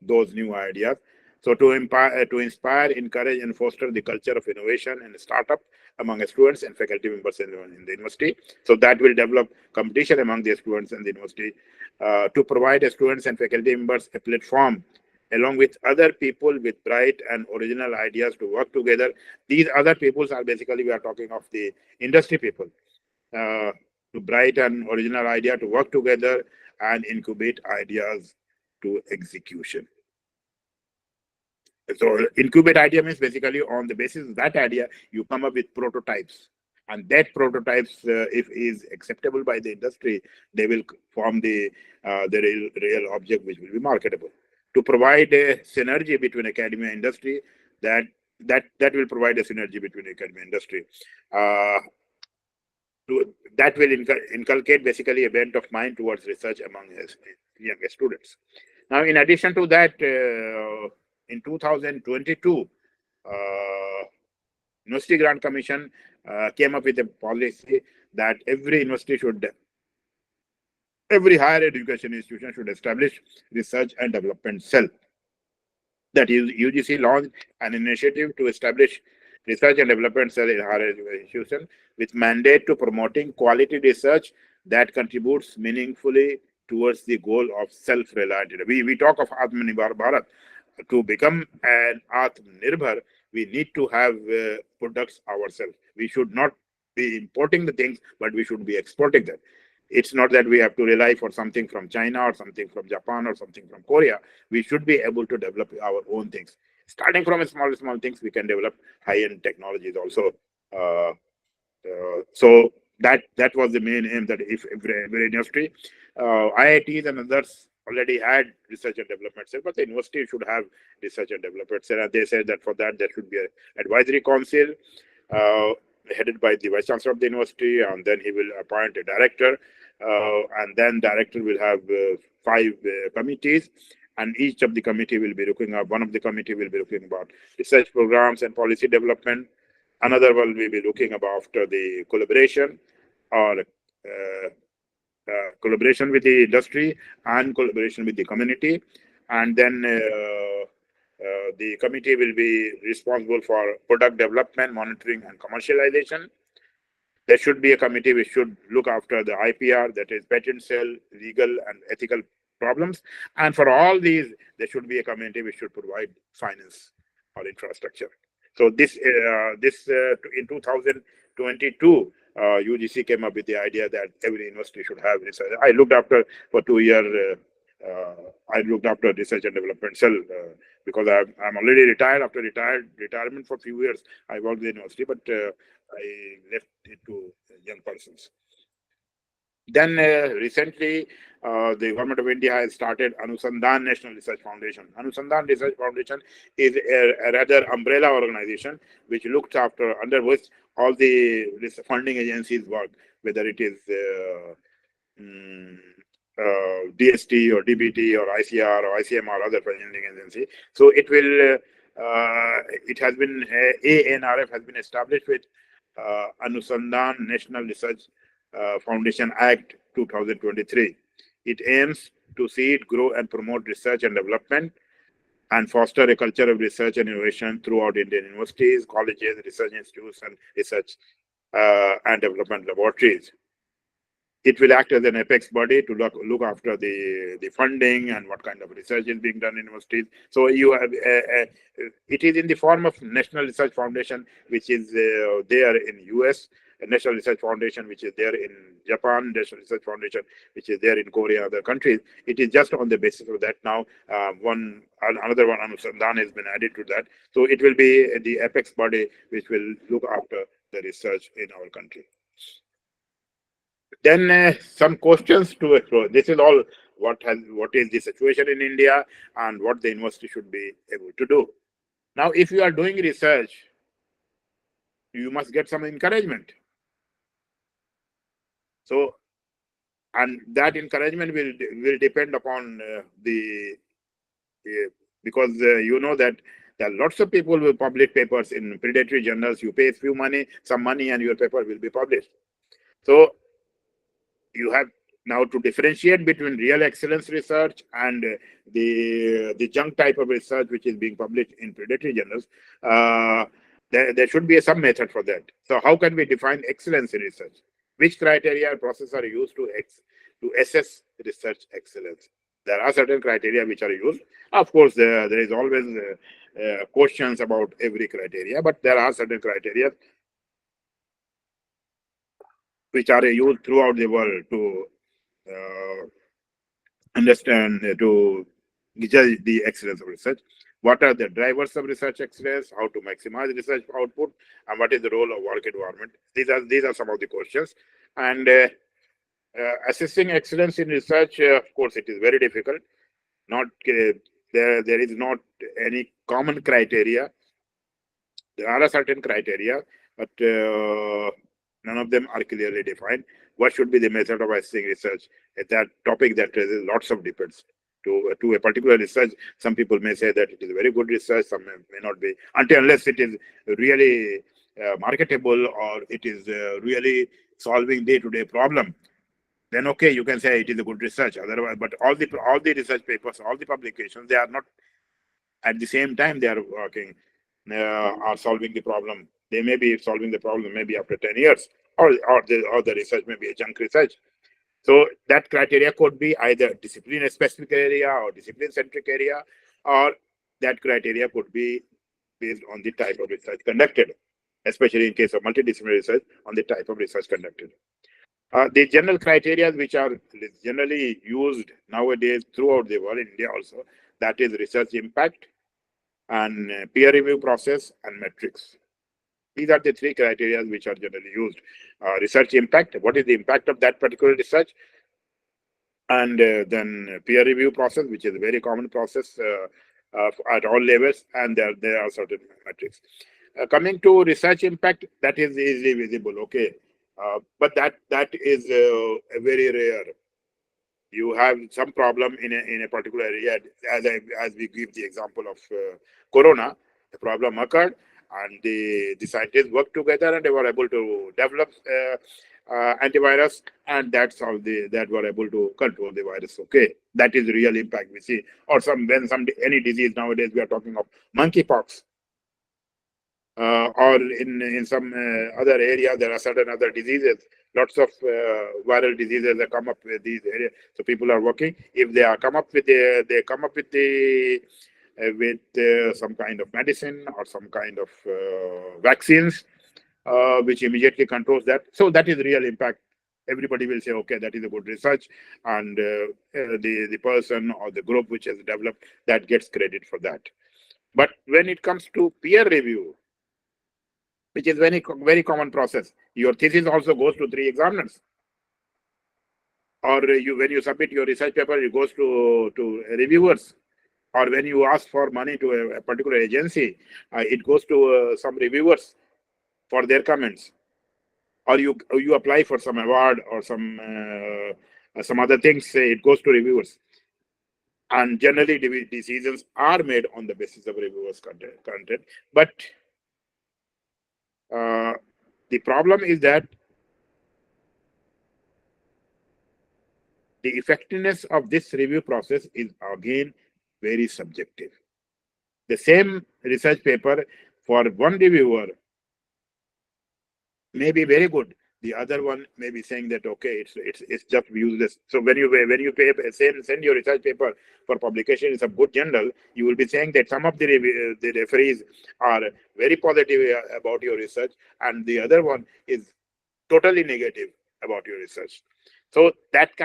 Speaker 2: those new ideas. So to inspire, encourage, and foster the culture of innovation and startup among students and faculty members in the university. So that will develop competition among the students and the university to provide students and faculty members a platform along with other people with bright and original ideas to work together. These other peoples are basically, we are talking of the industry people. To bright and original idea to work together and incubate ideas to execution. So incubate idea means basically on the basis of that idea, you come up with prototypes. And that prototypes, if is acceptable by the industry, they will form the real object which will be marketable. To provide a synergy between academia and industry, that that will provide a synergy between academy and industry. That will inculcate basically a bent of mind towards research among young students. Now, in addition to that, in 2022, University Grant Commission came up with a policy that every higher education institution should establish research and development cell. That is, UGC launched an initiative to establish research and development cell in higher education institution with mandate to promoting quality research that contributes meaningfully towards the goal of self-reliant. We talk of Atmanirbhar Bharat. To become an Atmanirbhar, we need to have products ourselves. We should not be importing the things, but we should be exporting them. It's not that we have to rely for something from China or something from Japan or something from Korea. We should be able to develop our own things. Starting from small things, we can develop high-end technologies also. So that was the main aim, that if every industry, IITs and others already had research and development cell, but the university should have research and development cell. And they said that for that, there should be an advisory council headed by the vice chancellor of the university, and then he will appoint a director, and then director will have 5 committees, and each of the committee will be looking at, one of the committee will be looking about research programs and policy development. Another one will be looking about after the collaboration or collaboration with the industry and collaboration with the community. And then the committee will be responsible for product development, monitoring, and commercialization. There should be a committee which should look after the IPR, that is patent cell, legal and ethical problems. And for all these, there should be a committee which should provide finance or infrastructure. So this in 2022, UGC came up with the idea that every university should have research. I looked after for 2 years. I looked after research and development cell because I'm already retired. After retirement for a few years, I worked in the university, but I left it to young persons. Then recently, the government of India has started Anusandhan National Research Foundation. Anusandhan Research Foundation is a rather umbrella organization which looks after, under which all the funding agencies work, whether it is DST or DBT or ICR or ICM or other funding agency. So it will, it has been, ANRF has been established with Anusandhan National Research Foundation Act 2023. It aims to seed, grow, and promote research and development and foster a culture of research and innovation throughout Indian universities, colleges, research institutes, and research and development laboratories. It will act as an apex body to look after the funding and what kind of research is being done in universities. So you have it is in the form of National Research Foundation, which is there in US, a National Research Foundation which is there in Japan, National Research Foundation which is there in Korea and other countries. It is just on the basis of that now another one, Anusandhan, has been added to that. So it will be the apex body which will look after the research in our country. Then some questions to explore. This is all what is the situation in India and what the university should be able to do. Now, if you are doing research, you must get some encouragement. So, and that encouragement will depend upon because you know that there are lots of people who publish papers in predatory journals. You pay some money, and your paper will be published. So you have now to differentiate between real excellence research and the junk type of research which is being published in predatory journals. There should be some method for that. So how can we define excellence in research? Which criteria and process are used to assess research excellence? There are certain criteria which are used. Of course, there is always questions about every criteria, but there are certain criteria which are used throughout the world to understand, to judge the excellence of research. What are the drivers of research excellence? How to maximize research output? And what is the role of work environment? These are some of the questions. And assessing excellence in research, of course, it is very difficult. Not there is not any common criteria There are certain criteria, but none of them are clearly defined. What should be the method of assessing research? At that topic, that raises lots of debates. To a particular research, some people may say that it is very good research, some may not be, until unless it is really marketable or it is really solving day-to-day problem. Then okay, you can say it is a good research. Otherwise, but all the research papers, all the publications, they are not at the same time they are working, are solving the problem. They may be solving the problem maybe after 10 years, or the research may be a junk research. So that criteria could be either discipline specific area or discipline centric area, or that criteria could be based on the type of research conducted, especially in case of multidisciplinary research, on the type of research conducted. The general criteria which are generally used nowadays throughout the world, in India also, that is research impact and peer review process and metrics. These are the three criteria which are generally used. Research impact, what is the impact of that particular research? And then peer review process, which is a very common process at all levels, and there are certain metrics. Coming to research impact, that is easily visible, okay. But that is very rare. You have some problem in a particular area, as we give the example of corona. The problem occurred, and the scientists worked together, and they were able to develop antivirus, and that's how that were able to control the virus. Okay, that is real impact we see. Or any disease nowadays, we are talking of monkeypox. Or in some other area, there are certain other diseases. Lots of viral diseases that come up with these areas. So people are working. If they are come up with some kind of medicine or some kind of vaccines, which immediately controls that. So that is real impact. Everybody will say, okay, that is a good research, and the person or the group which has developed that gets credit for that. But when it comes to peer review, which is very common process. Your thesis also goes to 3 examiners. Or when you submit your research paper, it goes to reviewers. Or when you ask for money to a particular agency, it goes to some reviewers for their comments. Or you apply for some award or some other things, it goes to reviewers. And generally, decisions are made on the basis of reviewers' content. But the problem is that the effectiveness of this review process is again very subjective. The same research paper for one reviewer may be very good. The other one may be saying that okay, it's just useless. So when you send your research paper for publication in some good journal, you will be saying that some of the referees are very positive about your research, and the other one is totally negative about your research. So that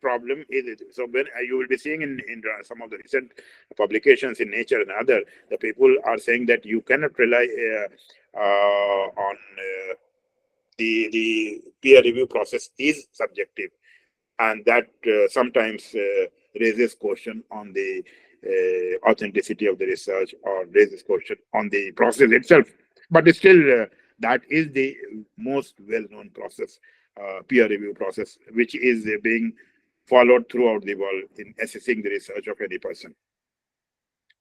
Speaker 2: problem is, so when you will be seeing in some of the recent publications in Nature and other, the people are saying that you cannot rely on the peer review process is subjective, and that sometimes raises question on the authenticity of the research, or raises question on the process itself. But still, that is the most well-known process, peer review process, which is being followed throughout the world in assessing the research of any person.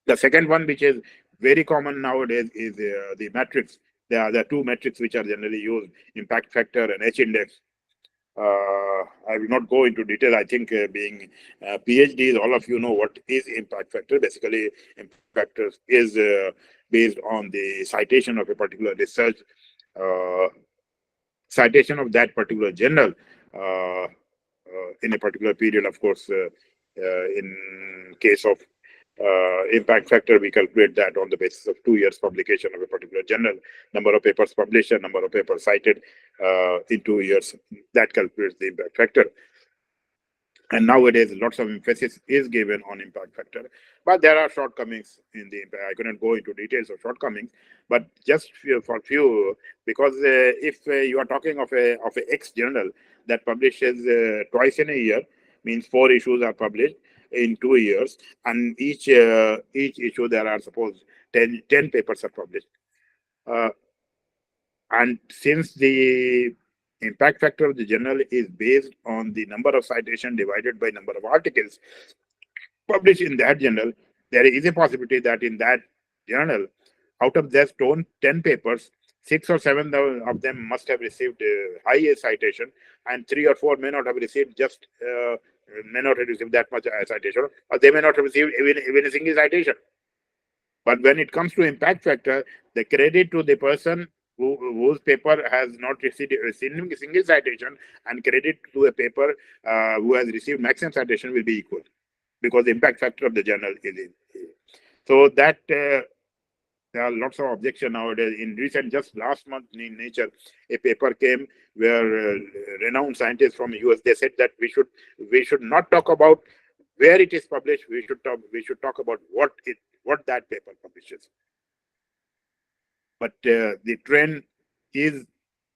Speaker 2: The second one, which is very common nowadays, is the metrics. There are the 2 metrics which are generally used: impact factor and H index. I will not go into detail. I think being PhDs, all of you know what is impact factor. Basically, impact factor is based on the citation of a particular research, citation of that particular journal in a particular period. Of course, in case of impact factor, we calculate that on the basis of 2 years publication of a particular journal, number of papers published and number of papers cited in 2 years. That calculates the impact factor. And nowadays, lots of emphasis is given on impact factor, but there are shortcomings in the impact. I couldn't go into details of shortcomings, but just for few, because if you are talking of a X journal that publishes twice in a year, means 4 issues are published in 2 years, and each issue there are suppose 10 papers are published. And since the impact factor of the journal is based on the number of citations divided by number of articles published in that journal, there is a possibility that in that journal, out of those 10 papers, 6 or 7 of them must have received high citation, and 3 or 4 may not have received may not have received that much citation, or they may not have received even a single citation. But when it comes to impact factor, the credit to the person whose paper has not received a single citation and credit to a paper who has received maximum citation will be equal, because the impact factor of the journal is in. So that there are lots of objections nowadays. In recent, just last month in Nature, a paper came where renowned scientists from US, they said that we should not talk about where it is published. We should talk about what that paper publishes. But the trend is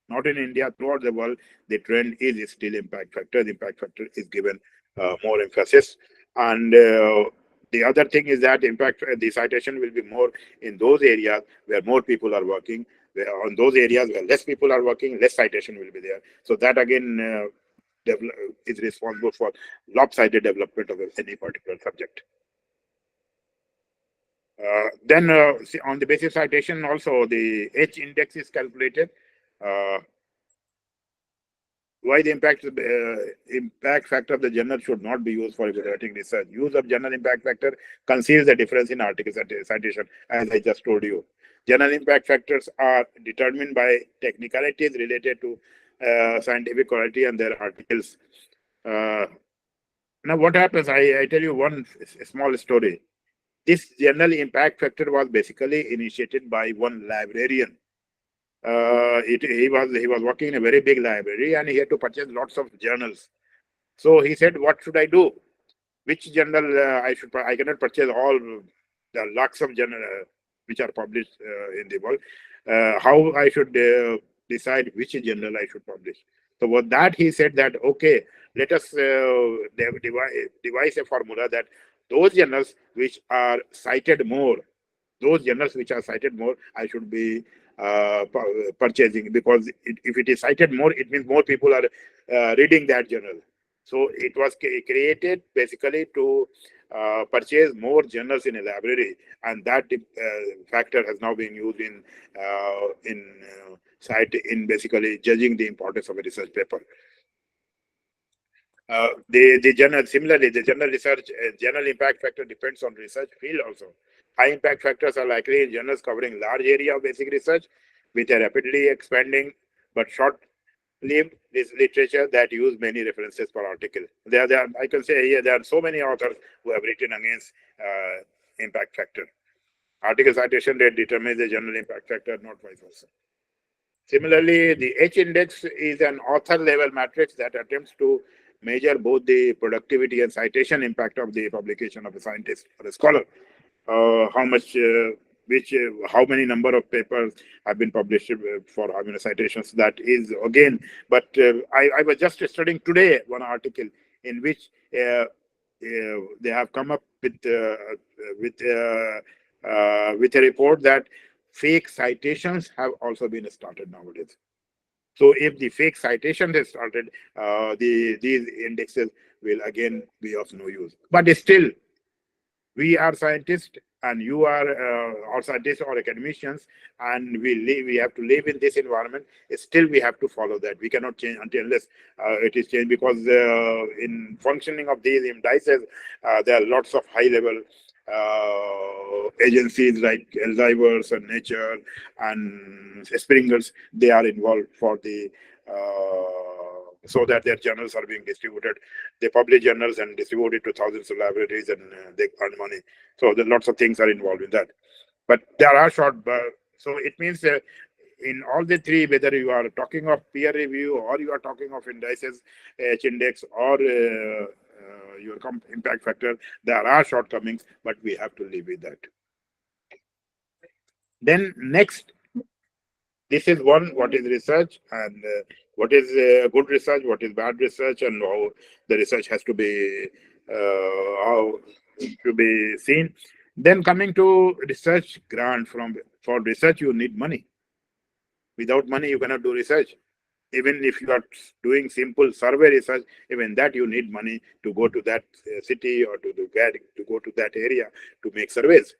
Speaker 2: not in India, throughout the world, the trend is still impact factor. The impact factor is given more emphasis. And the other thing is that the citation will be more in those areas where more people are working. On those areas where less people are working, less citation will be there. So that again is responsible for lopsided development of any particular subject. Then on the basis of citation, also the H index is calculated. Why the impact factor of the journal should not be used for evaluating research. Use of journal impact factor conceals the difference in article citation, as I just told you. Journal impact factors are determined by technicalities related to scientific quality and their articles. Now, what happens? I tell you one small story. This journal impact factor was basically initiated by one librarian. He was working in a very big library, and he had to purchase lots of journals. So he said, "What should I do? Which journal I cannot purchase all the lakhs of journals which are published in the world. How I should decide which journal I should publish?" So with that, he said that, okay, let us devise a formula that those journals which are cited more, I should be purchasing, because if it is cited more, it means more people are reading that journal. So it was created basically to purchase more journals in a library, and that factor has now been used in basically judging the importance of a research paper. The journal impact factor depends on research field also. High impact factors are likely in journals covering large area of basic research with a rapidly expanding but short-lived literature that use many references per article. I can say here there are so many authors who have written against impact factor. Article citation rate determines the journal impact factor, not vice versa. Similarly, the H index is an author-level matrix that attempts to measure both the productivity and citation impact of the publication of a scientist or a scholar. How many number of papers have been published for how many citations, that is again. But I was just studying today one article in which they have come up with a report that fake citations have also been started nowadays. So if the fake citation is started, these indexes will again be of no use. But still, we are scientists and you are or scientists or academicians, and we have to live in this environment. Still, we have to follow that. We cannot change unless it is changed, because in functioning of these indices, there are lots of high-level agencies like Alzheimer's and Nature and Springers. They are involved for the so that their journals are being distributed. They publish journals and distribute it to thousands of libraries, and they earn money. So there lots of things are involved in that. But there are short. So it means in all the three, whether you are talking of peer review or you are talking of indices, H index, or your impact factor, there are shortcomings, but we have to live with that. Then next, this is what is research, and what is good research, what is bad research, and how the research has to be seen. Then coming to research grant, for research you need money. Without money, you cannot do research. Even if you are doing simple survey research, even that you need money to go to that city or to go to that area to make surveys.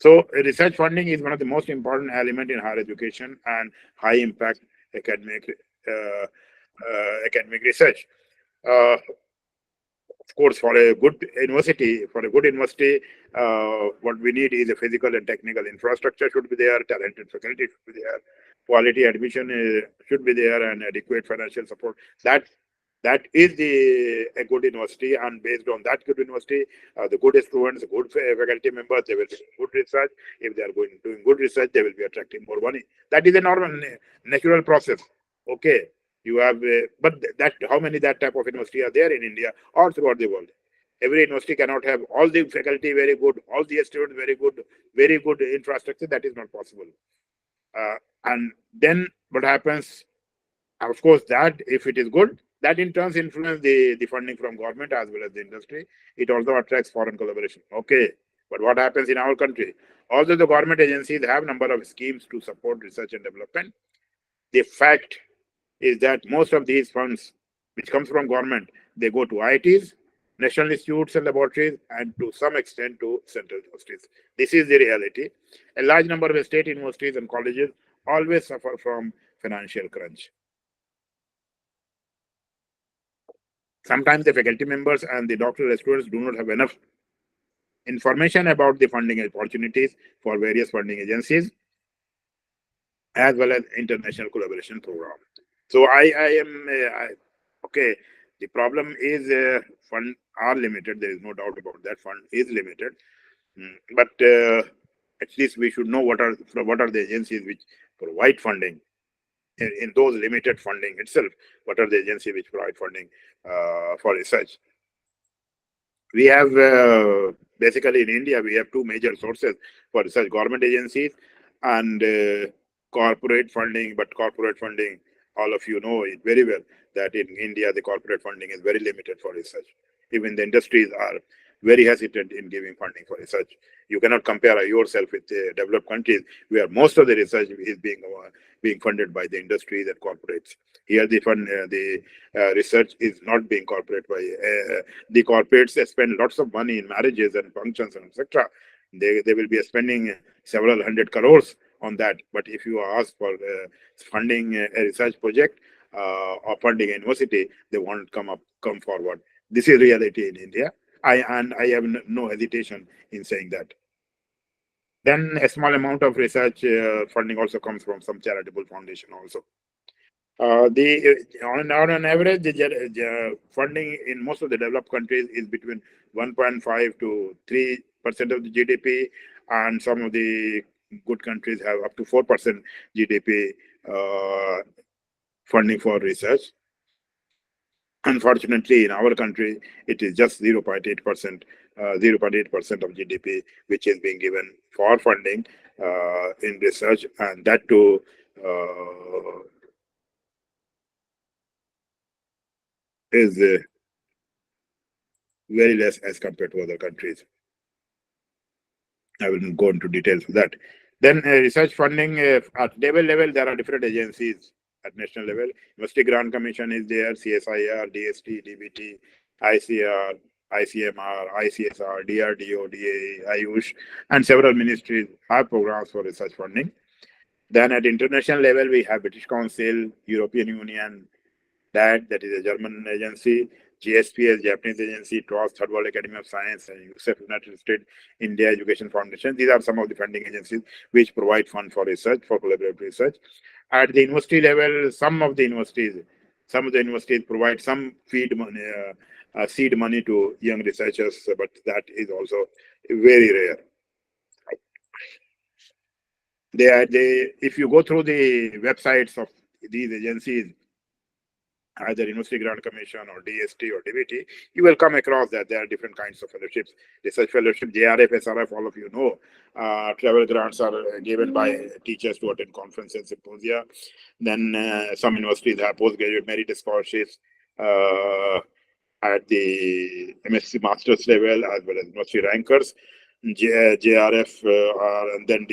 Speaker 2: So research funding is one of the most important element in higher education and high impact academic research. Of course, for a good university, what we need is a physical and technical infrastructure should be there, talented faculty should be there, quality admission should be there, and adequate financial support. That is a good university, and based on that good university, the good students, good faculty members, they will be good research. If they are doing good research, they will be attracting more money. That is a normal, natural process. Okay, you have, but that how many that type of university are there in India or throughout the world? Every university cannot have all the faculty very good, all the students very good infrastructure. That is not possible. And then what happens? Of course, that if it is good, that in turn influence the funding from government as well as the industry. It also attracts foreign collaboration. Okay, but what happens in our country? Although the government agencies have number of schemes to support research and development, the fact is that most of these funds, which comes from government, they go to IITs, national institutes and laboratories, and to some extent to central universities. This is the reality. A large number of state universities and colleges always suffer from financial crunch. Sometimes the faculty members and the doctoral students do not have enough information about the funding opportunities for various funding agencies as well as international collaboration program. So okay. The problem is fund are limited. There is no doubt about that. Fund is limited, but at least we should know what are the agencies which provide funding. In those limited funding itself, what are the agencies which provide funding for research? We have basically in India, we have two major sources for research: government agencies and corporate funding. But corporate funding, all of you know it very well, that in India, the corporate funding is very limited for research. Even the industries are very hesitant in giving funding for research. You cannot compare yourself with developed countries where most of the research is being funded by the industries and corporates. Here, the research is not being corporate by the corporates. They spend lots of money in marriages and functions and etc. They will be spending several hundred crores on that. But if you ask for funding a research project or funding a university, they won't come forward. This is reality in India. I have no hesitation in saying that. Then a small amount of research funding also comes from some charitable foundation also. On an average, the funding in most of the developed countries is between 1.5 to 3% of the GDP, and some of the good countries have up to 4% GDP funding for research. Unfortunately, in our country, it is just 0.8%, 0.8% of GDP, which is being given for funding in research, and that too is very less as compared to other countries. I will go into details of that. Then research funding at table level, there are different agencies at national level. University Grant Commission is there, CSIR, DST, DBT, ICR, ICMR, ICSR, DRDO, DA, Ayush, and several ministries have programs for research funding. Then at international level, we have British Council, European Union, that is a German agency, GSPS, Japanese agency, TROS, Third World Academy of Science, and UNICEF, United States, India Education Foundation. These are some of the funding agencies which provide fund for research, for collaborative research. At the university level, some of the universities provide some seed money to young researchers, but that is also very rare. If you go through the websites of these agencies, either University Grant Commission or DST or DBT, you will come across that there are different kinds of fellowships. Research fellowship, JRF, SRF, all of you know. Travel grants are given by teachers to attend conferences, symposia. Then some universities have postgraduate merit scholarships at the MSc master's level as well as university rankers. JRF and then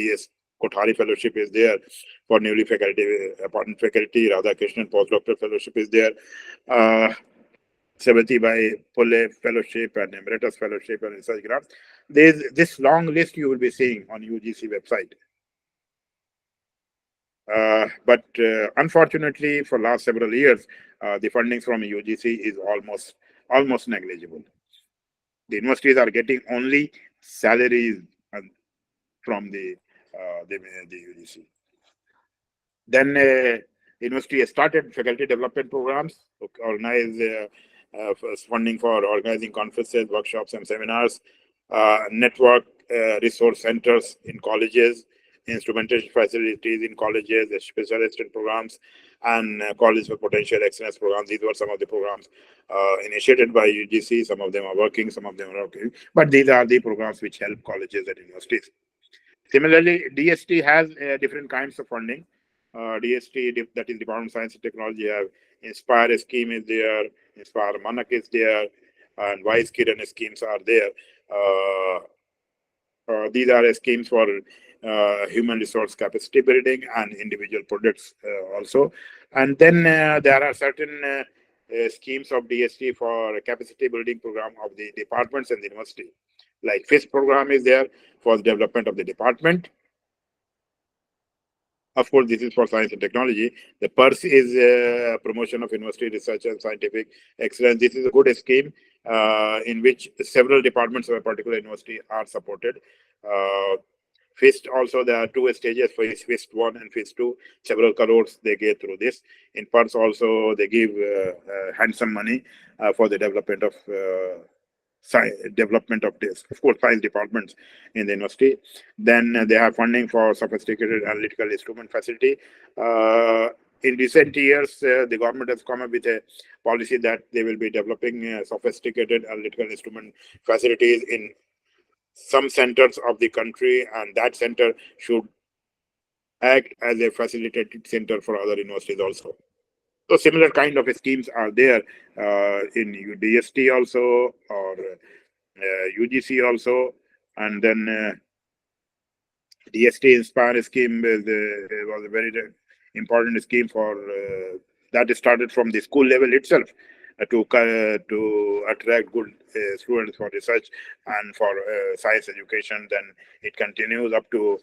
Speaker 2: Kothari Fellowship is there for newly appointed faculty. Radhakrishnan Postdoctoral Fellowship is there. Sabatibai Pule Fellowship and Emeritus Fellowship and research grants. There's this long list you will be seeing on UGC website. But unfortunately, for last several years, the funding from UGC is almost negligible. The universities are getting only salaries from the UGC. Then university has started faculty development programs, organize funding for organizing conferences, workshops, and seminars, network resource centers in colleges, instrumentation facilities in colleges, specialist programs, and college for potential excellence programs. These were some of the programs initiated by UGC. Some of them are working, some of them are working, but these are the programs which help colleges and universities. Similarly, DST has different kinds of funding. DST, that is Department of Science and Technology, have Inspire scheme is there, Inspire Manak is there, and Wise Kiran schemes are there. These are schemes for human resource capacity building and individual projects also. And then there are certain schemes of DST for capacity building program of the departments and the university. Like FIST program is there for the development of the department. Of course, this is for science and technology. The PERS is promotion of university research and scientific excellence. This is a good scheme in which several departments of a particular university are supported. FIST also, there are two stages for FIST 1 and FIST 2. Several crores they get through this. In PERS also, they give handsome money for the development of this, of course, science departments in the university. Then they have funding for sophisticated analytical instrument facility. In recent years, the government has come up with a policy that they will be developing sophisticated analytical instrument facilities in some centers of the country, and that center should act as a facilitated center for other universities also. So similar kind of schemes are there in DST also, or UGC also, and then DST Inspire scheme was a very important scheme for that started from the school level itself to attract good students for research and for science education. Then it continues up to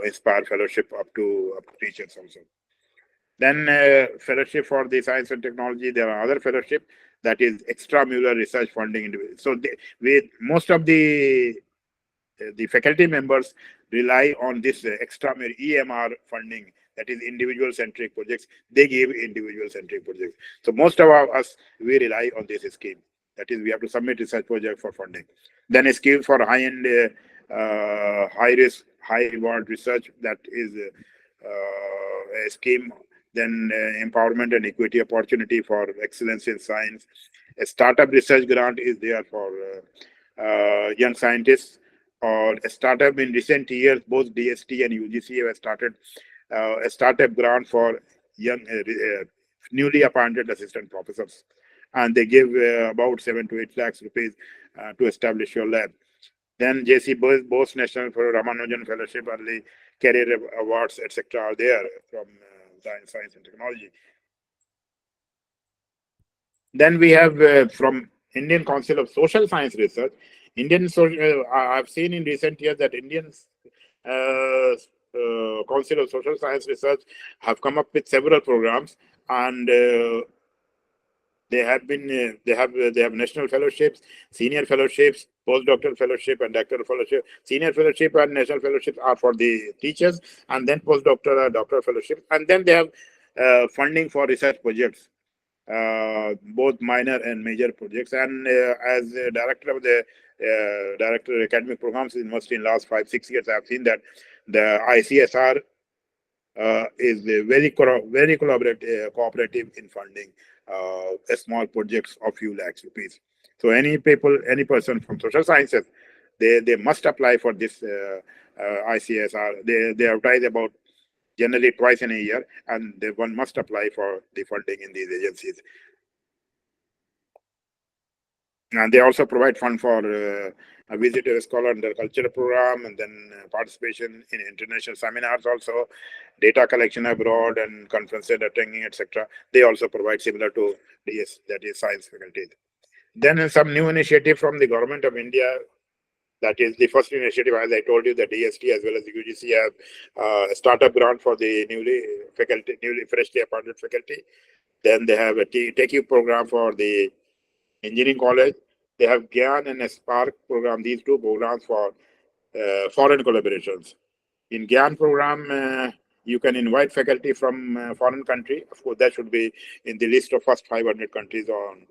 Speaker 2: Inspire Fellowship up to teachers also. Then fellowship for the science and technology. There are other fellowship that is extramural research funding. So with most of the faculty members rely on this extramural EMR funding, that is individual centric projects. They give individual centric projects. So most of us, we rely on this scheme. That is, we have to submit research project for funding. Then a scheme for high-end, high-risk, high-reward research, that is a scheme. Then empowerment and equity opportunity for excellence in science. A startup research grant is there for young scientists, or a startup. In recent years, both DST and UGC have started a startup grant for young, newly appointed assistant professors, and they give about 7 to 8 lakhs rupees to establish your lab. Then JC Bose National for Ramanujan Fellowship, Early Career Awards, etc. are there from science and technology. Then we have from Indian Council of Social Science Research. I've seen in recent years that Indian Council of Social Science Research have come up with several programs, and they have national fellowships, senior fellowships, postdoctoral fellowship, and doctoral fellowship. Senior fellowship and national fellowships are for the teachers, and then postdoctoral and doctoral fellowship, and then they have funding for research projects, both minor and major projects. And as director of the director of academic programs in university in last 5-6 years, I have seen that the ICSR is very cooperative in funding small projects of few lakhs rupees. So any person from social sciences, they must apply for this ICSR. They advertise about generally twice in a year, and one must apply for the funding in these agencies. And they also provide fund for a visit to a scholar under cultural program, and then participation in international seminars also, data collection abroad and conferences attending, etc. They also provide similar to DS, that is science faculty. Then some new initiative from the government of India. That is the first initiative, as I told you, the DST as well as the UGC have a startup grant for the newly freshly appointed faculty. Then they have a TechU program for the engineering college. They have GYAN and a Spark program, these two programs for foreign collaborations. In GYAN program, you can invite faculty from foreign country. Of course, that should be in the list of first 500 countries on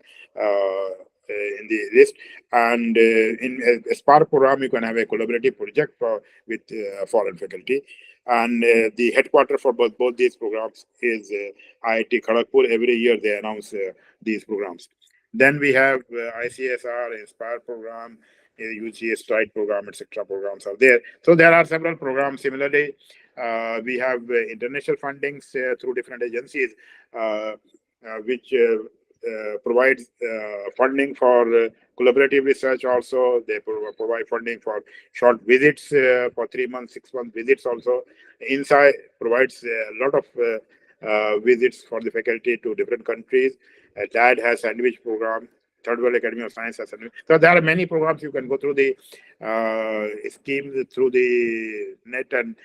Speaker 2: in the list. And in a Spark program, you can have a collaborative project with foreign faculty. And the headquarter for both these programs is IIT Kharagpur. Every year they announce these programs. Then we have ICSR, Inspire program, UGA Stride program, etc. programs are there. So there are several programs. Similarly, we have international fundings through different agencies, which provides funding for collaborative research also. They provide funding for short visits for 3 months, 6 month visits also. INSAI provides a lot of visits for the faculty to different countries. DAD has sandwich program. Third World Academy of Science has sandwich. So there are many programs. You can go through the scheme through the net and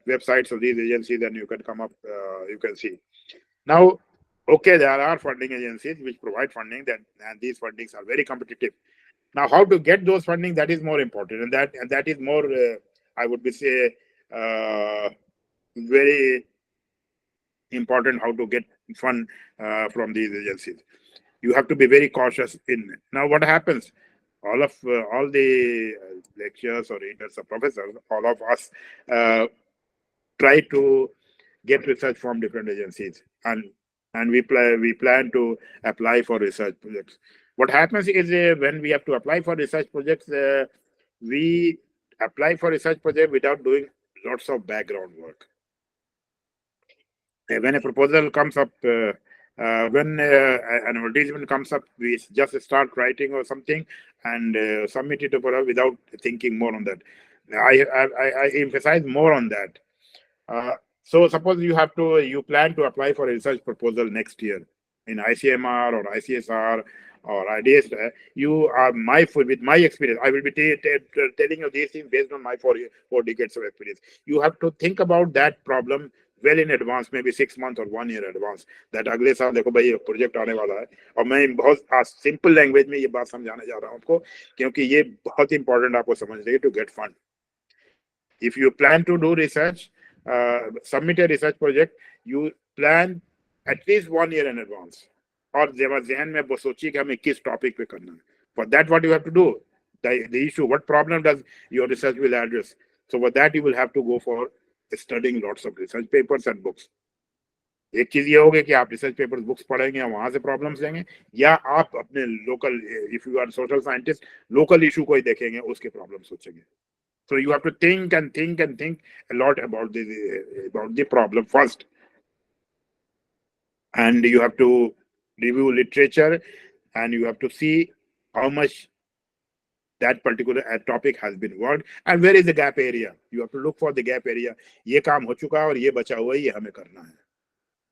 Speaker 2: websites of these agencies, and you can come up, you can see. Now, okay, there are funding agencies which provide funding, and these fundings are very competitive. Now, how to get those funding, that is more important, and that is more, I would say, very important, how to get fund from these agencies. You have to be very cautious in. Now, what happens? All the lecturers or readers or professors, all of us try to get research from different agencies, and we plan to apply for research projects. What happens is when we have to apply for research projects, we apply for research project without doing lots of background work. When a proposal comes up, when an advertisement comes up, we just start writing or something and submit it to Prof without thinking more on that. I emphasize more on that. So suppose you plan to apply for a research proposal next year in ICMR or ICSR or IDS. With my experience, I will be telling you these things based on my four decades of experience. You have to think about that problem well in advance, maybe 6 months or 1 year advance, that अगले साल देखो भाई project आने वाला है. और मैं बहुत सिंपल लैंग्वेज में ये बात समझाने जा रहा हूँ आपको, क्योंकि ये बहुत इंपॉर्टेंट आपको समझ रही है to get fund. If you plan to do research, submit a research project, you plan at least 1 year in advance. और ज़हन में वो सोचिए कि हमें किस टॉपिक पे करना है. For that, what you have to do, the issue, what problem does your research will address. So for that, you will have to go for studying lots of research papers and books. एक चीज ये होगी कि आप research papers books पढ़ेंगे, वहां से problems लेंगे, या आप अपने local, if you are social scientist, local issue को ही देखेंगे, उसके प्रॉब्लम सोचेंगे. So you have to think and think and think a lot about the problem first, and you have to review literature, and you have to see how much that particular topic has been worked and where is the gap area. You have to look for the gap area. ये काम हो चुका है और ये बचा हुआ है, ये हमें करना है.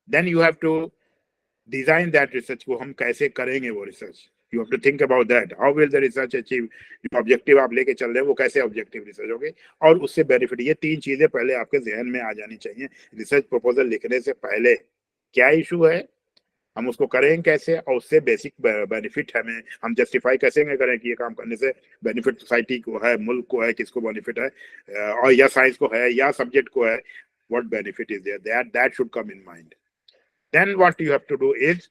Speaker 2: Then you have to design that research को हम कैसे करेंगे वो research. You have to think about that. How will the research achieve? जो ऑब्जेक्टिव आप लेके चल रहे हैं वो कैसे ऑब्जेक्टिव रिसर्च होगी और उससे बेनिफिट. ये 3 चीजें पहले आपके जहन में आ जानी चाहिए रिसर्च प्रपोजल लिखने से पहले. क्या इशू है, हम उसको करें कैसे, और उससे बेसिक बेनिफिट हम जस्टिफाई कैसे करें कि ये काम करने से बेनिफिट सोसाइटी को है, मुल्क को है, किसको बेनिफिट है, और या साइंस को है या सब्जेक्ट को है. What benefit is there, that should come in mind. Then what you have to do is,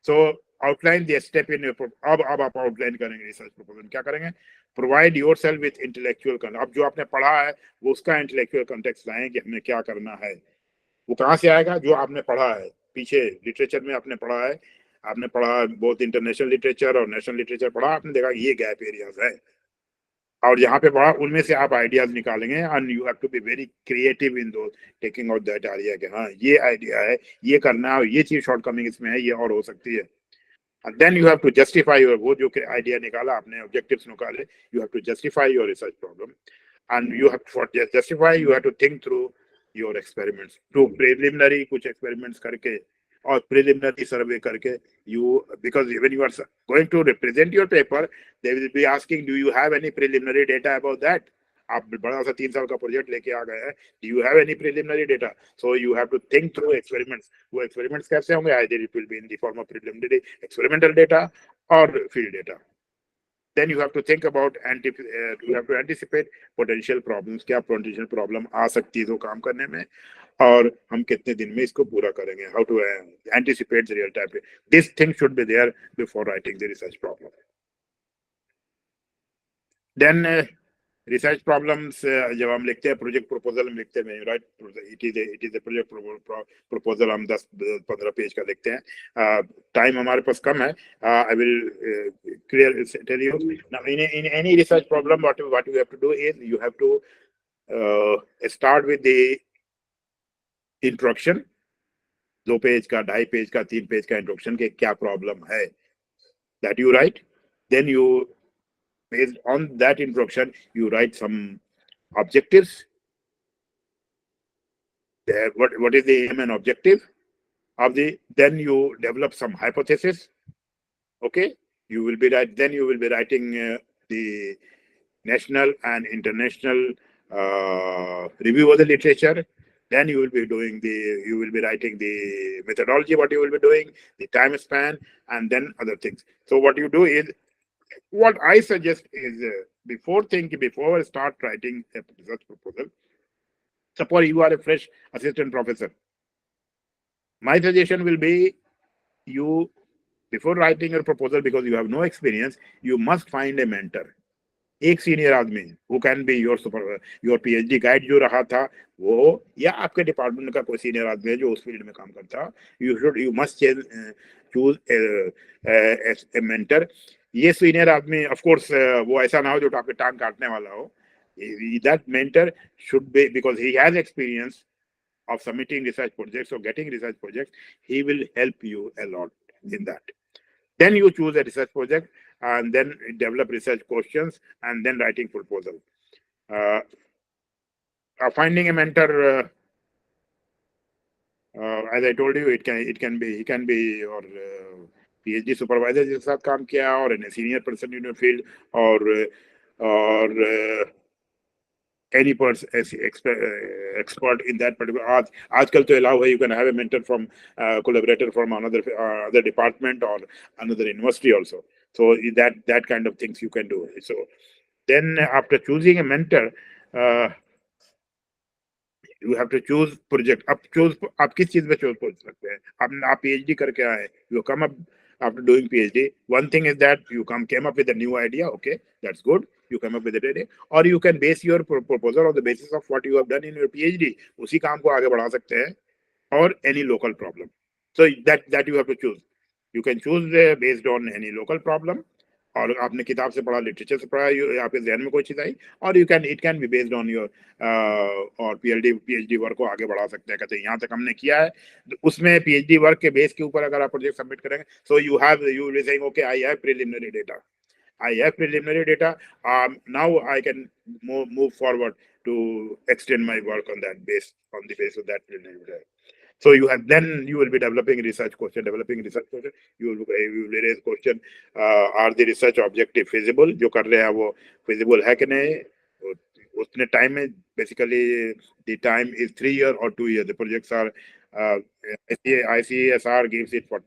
Speaker 2: so outline the step in your. अब आप आउटलाइन करेंगे रिसर्च प्रपोजल. क्या करेंगे? Provide yourself with intellectual context. अब जो आपने पढ़ा है वो उसका इंटेलेक्चुअल कंटेक्स्ट लाएं कि हमें क्या करना है. वो कहाँ से आएगा? जो आपने पढ़ा है पीछे लिटरेचर में, आपने पढ़ा है, आपने पढ़ा बहुत इंटरनेशनल लिटरेचर और नेशनल लिटरेचर पढ़ा, आपने देखा ये गैप एरियाज है, और यहाँ पे पढ़ा, उनमें से आप आइडियाज निकालेंगे. And you have to be very creative in though taking out that idea कि हाँ ये आइडिया है, ये करना है, ये चीज शॉर्टकमिंग इसमें है, ये और हो सकती है. And then you have to justify your, वो जो idea निकाला आपने, objectives निकाले, you have to justify your research problem. And you have, for justify, you have to think through your experiments. To preliminary कुछ experiments करके और preliminary survey करके, you, because when you are going to represent your paper, they will be asking, do you have any preliminary data about that? आप बड़ा सा 3 साल का project लेके आ गए हैं, do you have any preliminary data? So you have to think through experiments. वो experiments कैसे होंगे? Either it will be in the form of preliminary experimental data or field data. Then you have to think about you have to anticipate potential problems. क्या potential problem आ सकती है तो काम करने में, और हम कितने दिन में इसको पूरा करेंगे? How to anticipate the real time. This thing should be there before writing the research problem. Then research problems जब हम लिखते हैं, project proposal हम लिखते हैं, right? It is a project proposal हम 10-15 पेज का लिखते हैं. Time हमारे पास कम है. I will tell you now, in any research problem, what you have to do is you have to start with the introduction. 2 page का, 2.5 page का, 3 page का introduction के क्या problem है, that you write. Then you, based on that introduction, you write some objectives. What is the aim and objective of the? Then you develop some hypothesis. Okay, you will be writing the national and international review of the literature. Then you will be writing the methodology, what you will be doing, the time span, and then other things. So what you do is, what I suggest is, before start writing a research proposal, suppose you are a fresh assistant professor, my suggestion will be, you, before writing your proposal, because you have no experience, you must find a mentor. एक senior आदमी, who can be your PhD guide जो रहा था वो, या आपके department का कोई सीनियर आदमी है जो उस फील्ड में काम करता, you must choose a mentor. ये सीनियर आदमी, of course, वो ऐसा ना हो जो आपके टांग काटने वाला हो. That mentor should be, because he has experience of submitting research projects or getting research projects, he will help you a lot in that. Then you choose a research project and then develop research questions and then writing proposal. Finding a mentor, as I told you, he can be your PhD supervisor जिसके साथ काम किया, or a senior person in your field, or any person expert in that particular. आजकल तो allow है, you can have a mentor from collaborator from another other department or another university also. So that kind of things you can do. So then after choosing a mentor, you have to choose project. आप किस चीज में choose कर सकते हैं? आप PhD करके आए, you come up after doing PhD. One thing is that you came up with a new idea. Okay, that's good. You come up with it idea, or you can base your proposal on the basis of what you have done in your PhD. उसी काम को आगे बढ़ा सकते हैं, or any local problem. So that you have to choose. You can choose based on any local problem, और आपने किताब से पढ़ा, लिटरेचर से पढ़ा, आपके ध्यान में कोई चीज आई, और it can be based on your और पीएचडी वर्क को आगे बढ़ा सकते हैं. कहते हैं यहाँ तक हमने किया है, उसमें पीएचडी वर्क के बेस के ऊपर अगर आप प्रोजेक्ट सबमिट करेंगे, so you will be saying, okay, I have preliminary data. Now I can move forward to extend my work on that base, on the basis of that preliminary data. So you will be developing research question. You will raise question, are the research objective feasible? जो कर रहे हैं वो feasible है कि नहीं? उतने time में, basically the time is 3 years or 2 years. The projects are ICSR gives it for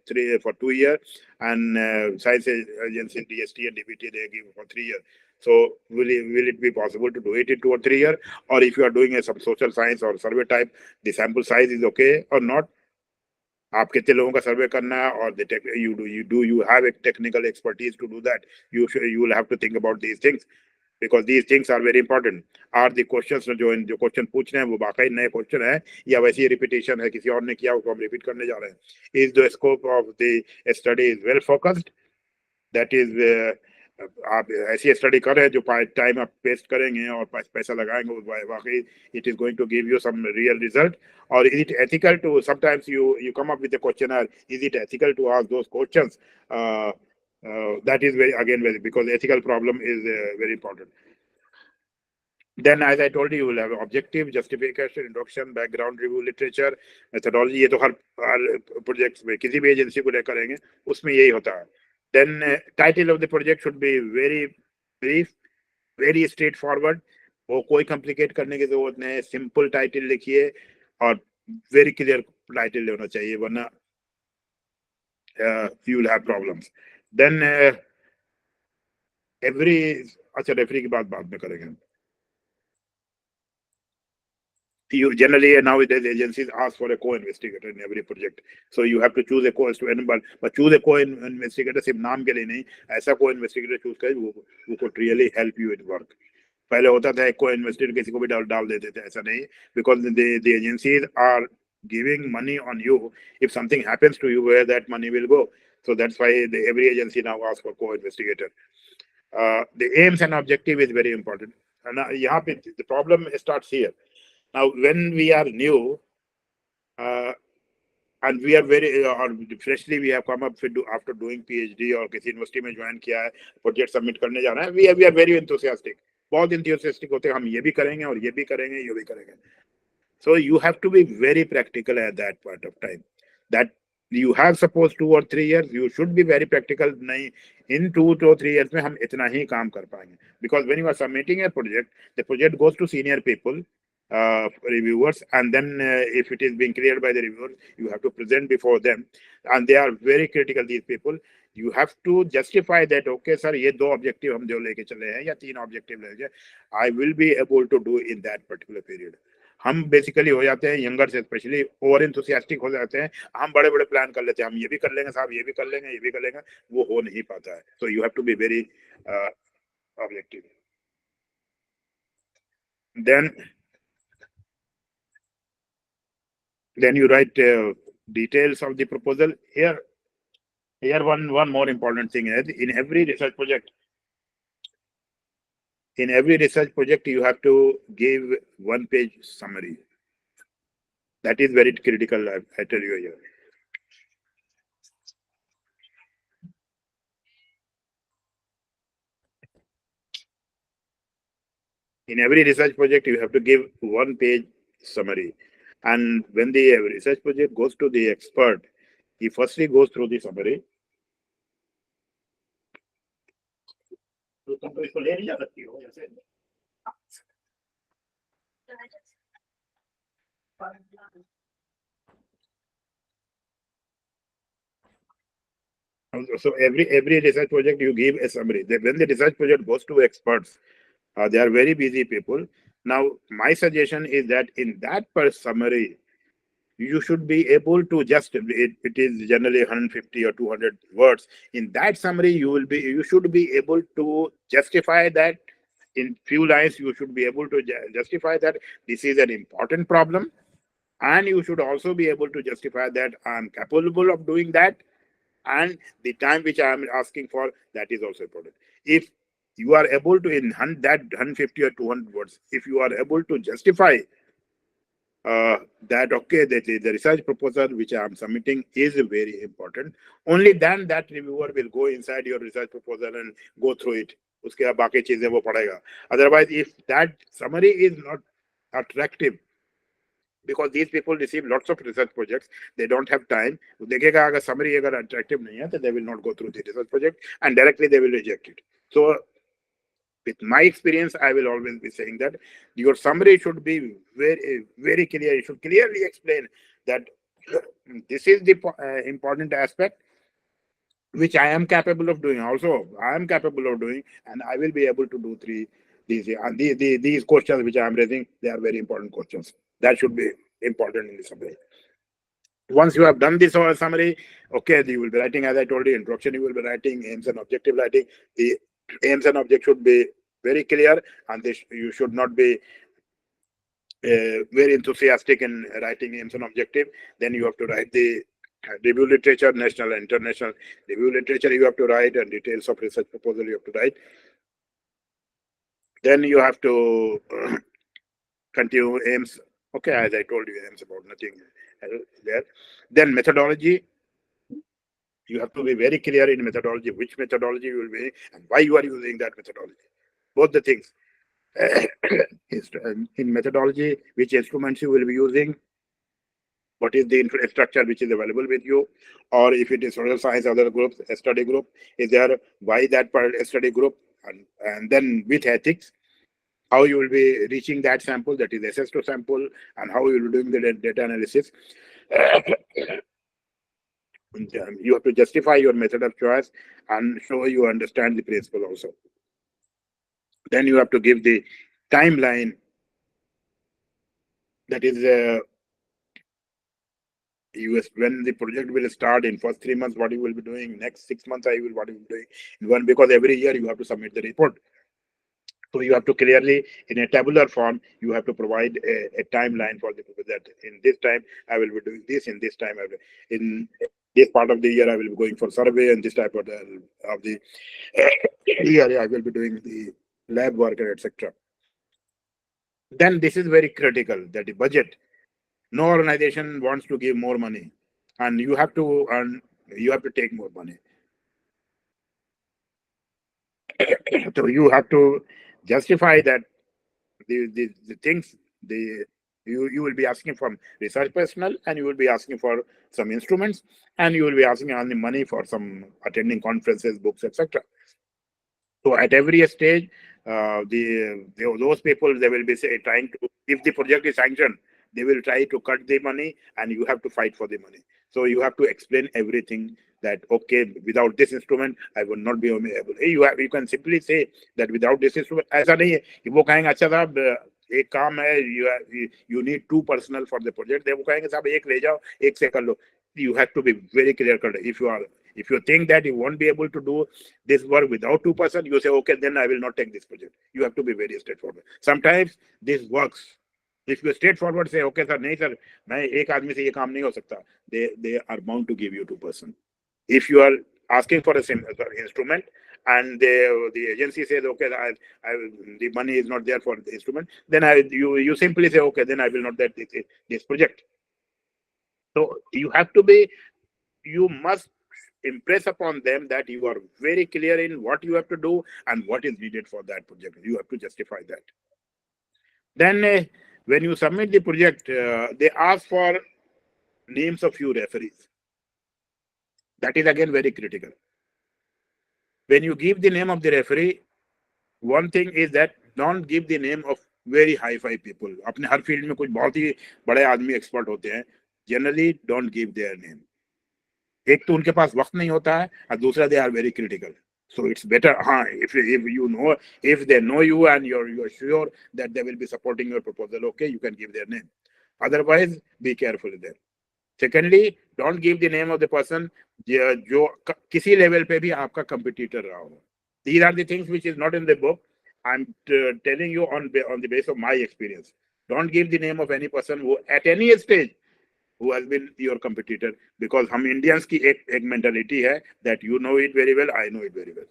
Speaker 2: 2 years, and science agency, DST and DBT, they give for 3 years. So will it be possible to do it in 2 or 3 years? Or if you are doing some social science or survey type, the sample size is okay or not? आप कितने लोगों का सर्वे करना है, और you have a technical expertise to do that? You will have to think about these things, because these things are very important. Are the questions जो question पूछ रहे हैं वो वाकई नए क्वेश्चन है, या वैसे ही रिपीटेशन है, किसी और ने किया उसको हम रिपीट करने जा रहे हैं? Is the scope of the study is well focused? That is, आप ऐसी स्टडी कर रहे हैं जो टाइम आप वेस्ट करेंगे और पैसा लगाएंगे, वाकई it is going to give you some real result. और is it ethical to sometimes you come up with a questionnaire, is it ethical to ask those questions? That is very because ethical problem is very important. Then, as I told you will have objective, justification, introduction, background review, literature, methodology. ये तो हर projects में किसी भी agency को लेकर करेंगे उसमें यही होता है. Then title of the project should be very brief, very straightforward. वो कोई कॉम्प्लिकेट करने की जरूरत नहीं है. सिंपल टाइटल लिखिए और वेरी क्लियर टाइटल होना चाहिए, वरना you will have problems. Then अच्छा रेफरी की बात बाद में करेंगे. You generally nowadays agencies ask for a co-investigator in every project, so you have to choose a but choose a co-investigator सिर्फ नाम के लिए नहीं, ऐसा co-investigator choose करें who could really help you in work. पहले होता था एक co-investigator किसी को भी डाल देते थे, ऐसा नहीं, because the agencies are giving money on you. If something happens to you, where that money will go? So that's why every agency now asks for co-investigator. The aims and objective is very important, and यहाँ पे the problem starts here. Now, when we are new, and we are very freshly we have come up with after doing PhD और किसी university में join किया है, project submit करने जा रहे हैं, we are very enthusiastic, बहुत enthusiastic होते हैं, हम ये भी करेंगे और ये भी करेंगे, ये भी करेंगे. So you have to be very practical at that point of time. That you have suppose 2 or 3 years, you should be very practical. नहीं, in 2 to 3 years में हम इतना ही काम कर पाएंगे. Because when you are submitting a project, the project goes to senior people, reviewers, and then if it is being cleared by the reviewers, you have to present before them, and they are very critical, these people. You have to justify that, okay sir, ये 2 objective हम जो लेके चले हैं या 3 objective लेके, I will be able to do in that particular period. हम basically हो जाते हैं यंगर से स्पेशली ओवर एंथुसियास्टिक हो जाते हैं, हम बड़े बड़े प्लान कर लेते हैं, हम ये भी कर लेंगे साहब, ये भी कर लेंगे, ये भी कर लेंगे, वो हो नहीं पाता है. So you have to be very objective. Then you write details of the proposal. Here one more important thing is in every research project you have to give 1-page summary. That is very critical, I tell you here. In every research project you have to give 1-page summary, and when the research project goes to the expert, he firstly goes through the summary. So every research project you give a summary. When the research project goes to experts, they are very busy people. Now my suggestion is that in that summary you should be able to it is generally 150 or 200 words. In that summary you should be able to justify that. In few lines you should be able to justify that this is an important problem, and you should also be able to justify that I'm capable of doing that, and the time which I am asking for, that is also important. If you are able to, in that 150 or 200 words, if you are able to justify that, okay, the research proposal which I am submitting is very important, only then that reviewer will go inside your research proposal and go through it. उसके बाद बाकी चीजें वो पढ़ेगा. Otherwise, if that summary is not attractive, because these people receive lots of research projects, they don't have time. देखिएगा अगर summary अगर attractive नहीं है, तो they will not go through the research project and directly they will reject it. So with my experience, I will always be saying that your summary should be very, very clear. You should clearly explain that this is the important aspect which I am capable of doing. Also, I am capable of doing, and I will be able to do these questions which I am raising. They are very important questions. That should be important in the summary. Once you have done this summary, okay, you will be writing, as I told you, introduction, you will be writing, aims and objective writing. The aims and objective should be very clear, and you should not be very enthusiastic in writing aims and objective. Then you have to write the review literature, national and international review literature you have to write, and details of research proposal you have to write. Then you have to continue aims. Okay, as I told you, aims about nothing there. Then methodology. You have to be very clear in methodology, which methodology you will be and why you are using that methodology. Both the things. In methodology, which instruments you will be using, what is the infrastructure which is available with you, or if it is social science, other groups, a study group, is there, why that study group, and then with ethics, how you will be reaching that sample, that is access to sample, and how you will be doing the data analysis. You have to justify your method of choice and show you understand the principle also. Then you have to give the timeline, that is when the project will start. In first 3 months, what you will be doing, next 6 months what you will be doing in one, because every year you have to submit the report. So you have to clearly, in a tabular form, you have to provide a timeline for the people, that in this time I will be doing this, in this time in this part of the year I will be going for survey, and this type of the year I will be doing the lab work, etc. Then this is very critical, that the budget. No organization wants to give more money, and you have to take more money. So you have to justify that the things you will be asking from research personnel, and you will be asking for some instruments, and you will be asking on the money for some attending conferences, books, etc. So at every stage, those people, they will be trying to, if the project is sanctioned, they will try to cut the money, and you have to fight for the money. So you have to explain everything, that okay, without this instrument I will not be able. You can simply say that without this instrument, ऐसा नहीं है कि वो कहेंगे अच्छा साहब एक काम है, you need 2 personnel for the project, they वो कहेंगे साहब एक ले जाओ, एक से कर लो. You have to be very clear cut. If you think that you won't be able to do this work without 2 persons, you say okay, then I will not take this project. You have to be very straightforward. Sometimes this works. If you straightforward say okay sir, नहीं sir, मैं एक आदमी से ये काम नहीं हो सकता, they are bound to give you 2 persons. If you are asking for a instrument, and the agency says okay, the money is not there for the instrument, then you simply say okay, then I will not take this project. So you must impress upon them that you are very clear in what you have to do and what is needed for that project. You have to justify that. Then when you submit the project, they ask for names of few referees. That is again very critical. When you give the name of the referee, one thing is that don't give the name of very high-fi people. अपने हर field में कुछ बहुत ही बड़े आदमी expert होते हैं. Generally, don't give their name. एक तो उनके पास वक्त नहीं होता है, और दूसरा they are very critical. So it's better, if you know, if they know you and you're sure that they will be supporting your proposal, okay, you can give their name. Otherwise, be careful there. Secondly, don't give the name of the person जो किसी level पे भी आपका competitor रहा हो. These are the things which is not in the book. I'm telling you on the basis of my experience. Don't give the name of any person who at any stage who has been your competitor, because हम Indians की एक mentality है that you know it very well, I know it very well.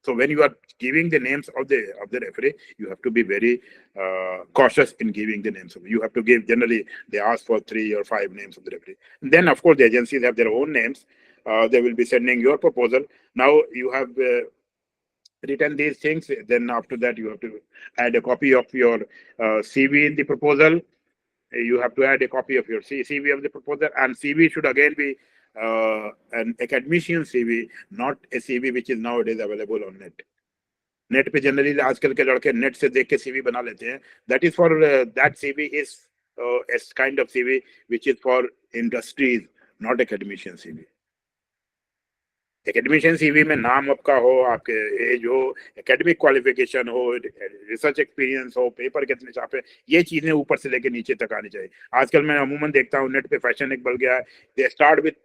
Speaker 2: So when you are giving the names of the referee, you have to be very cautious in giving the names. You have to give, generally they ask for 3 or 5 names of the referee. And then of course the agencies have their own names. They will be sending your proposal. Now you have written these things. Then after that you have to add a copy of your CV in the proposal. You have to add a copy of your CV of the proposal, and CV should again be an academician CV, not a CV which is nowadays available on net. Net पे generally आजकल के लड़के net से देख के CV बना लेते हैं. That is for that CV is a kind of CV which is for industries, not academician CV. Academician CV में नाम आपका हो, आपके एज हो, एकेडमिक क्वालिफिकेशन हो, रिसर्च एक्सपीरियंस हो, पेपर कितने छापे, ये चीजें ऊपर से लेके नीचे तक आनी चाहिए. आजकल मैं अमूमन देखता हूँ नेट पे फैशन एक बढ़ गया है. दे स्टार्ट विथ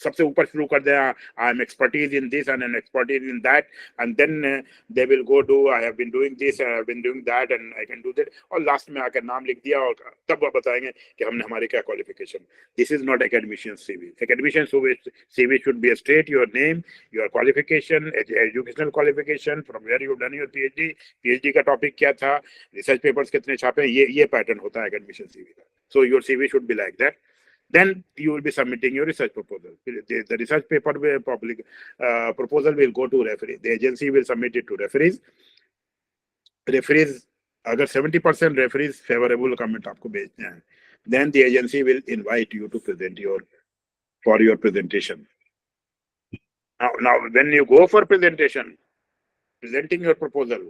Speaker 2: सबसे ऊपर शुरू कर दें, I am expertise in this and an expertise in that, and then they will go do I have been doing this, I have been doing that and I can do that, और last में आकर नाम लिख दिया और तब वो बताएंगे कि हमने हमारी क्या qualification. This is not academician CV. Academician CV should be a straight your name, your qualification, educational qualification, from where you've done your PhD का टॉपिक क्या था, रिसर्च पेपर्स कितने छापे, ये पैटर्न होता है academician CV का. So your CV should be like that. Then you will be submitting your research proposal. The research paper will proposal will go to referee. The agency will submit it to referees. Referees, अगर 70% referees favorable comment आपको भेजते हैं, then the agency will invite you to present for your presentation. Now when you go for presentation, presenting your proposal,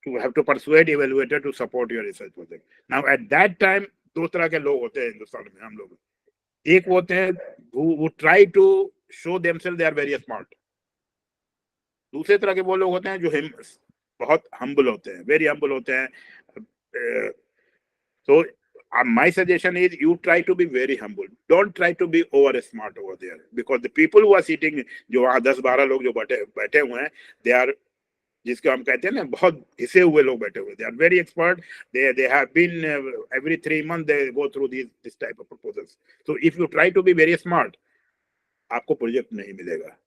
Speaker 2: you have to persuade evaluator to support your research project. Now at that time, दो तरह के लोग होते हैं हिंदुस्तान में, हम लोग. एक होते हैं who try to show themselves they are very smart. दूसरे तरह के वो लोग होते हैं जो बहुत humble होते हैं, very humble होते हैं. So my suggestion is you try to be very humble. Don't try to be over smart over there, because the people who are sitting, जो वहाँ 10-12 लोग जो बैठे हुए हैं, they are, जिसको हम कहते हैं ना, बहुत हिसे हुए लोग बैठे हुए. They are very expert. They have been every 3 months they go through this type of proposals. So if you try to be very smart, आपको प्रोजेक्ट नहीं मिलेगा.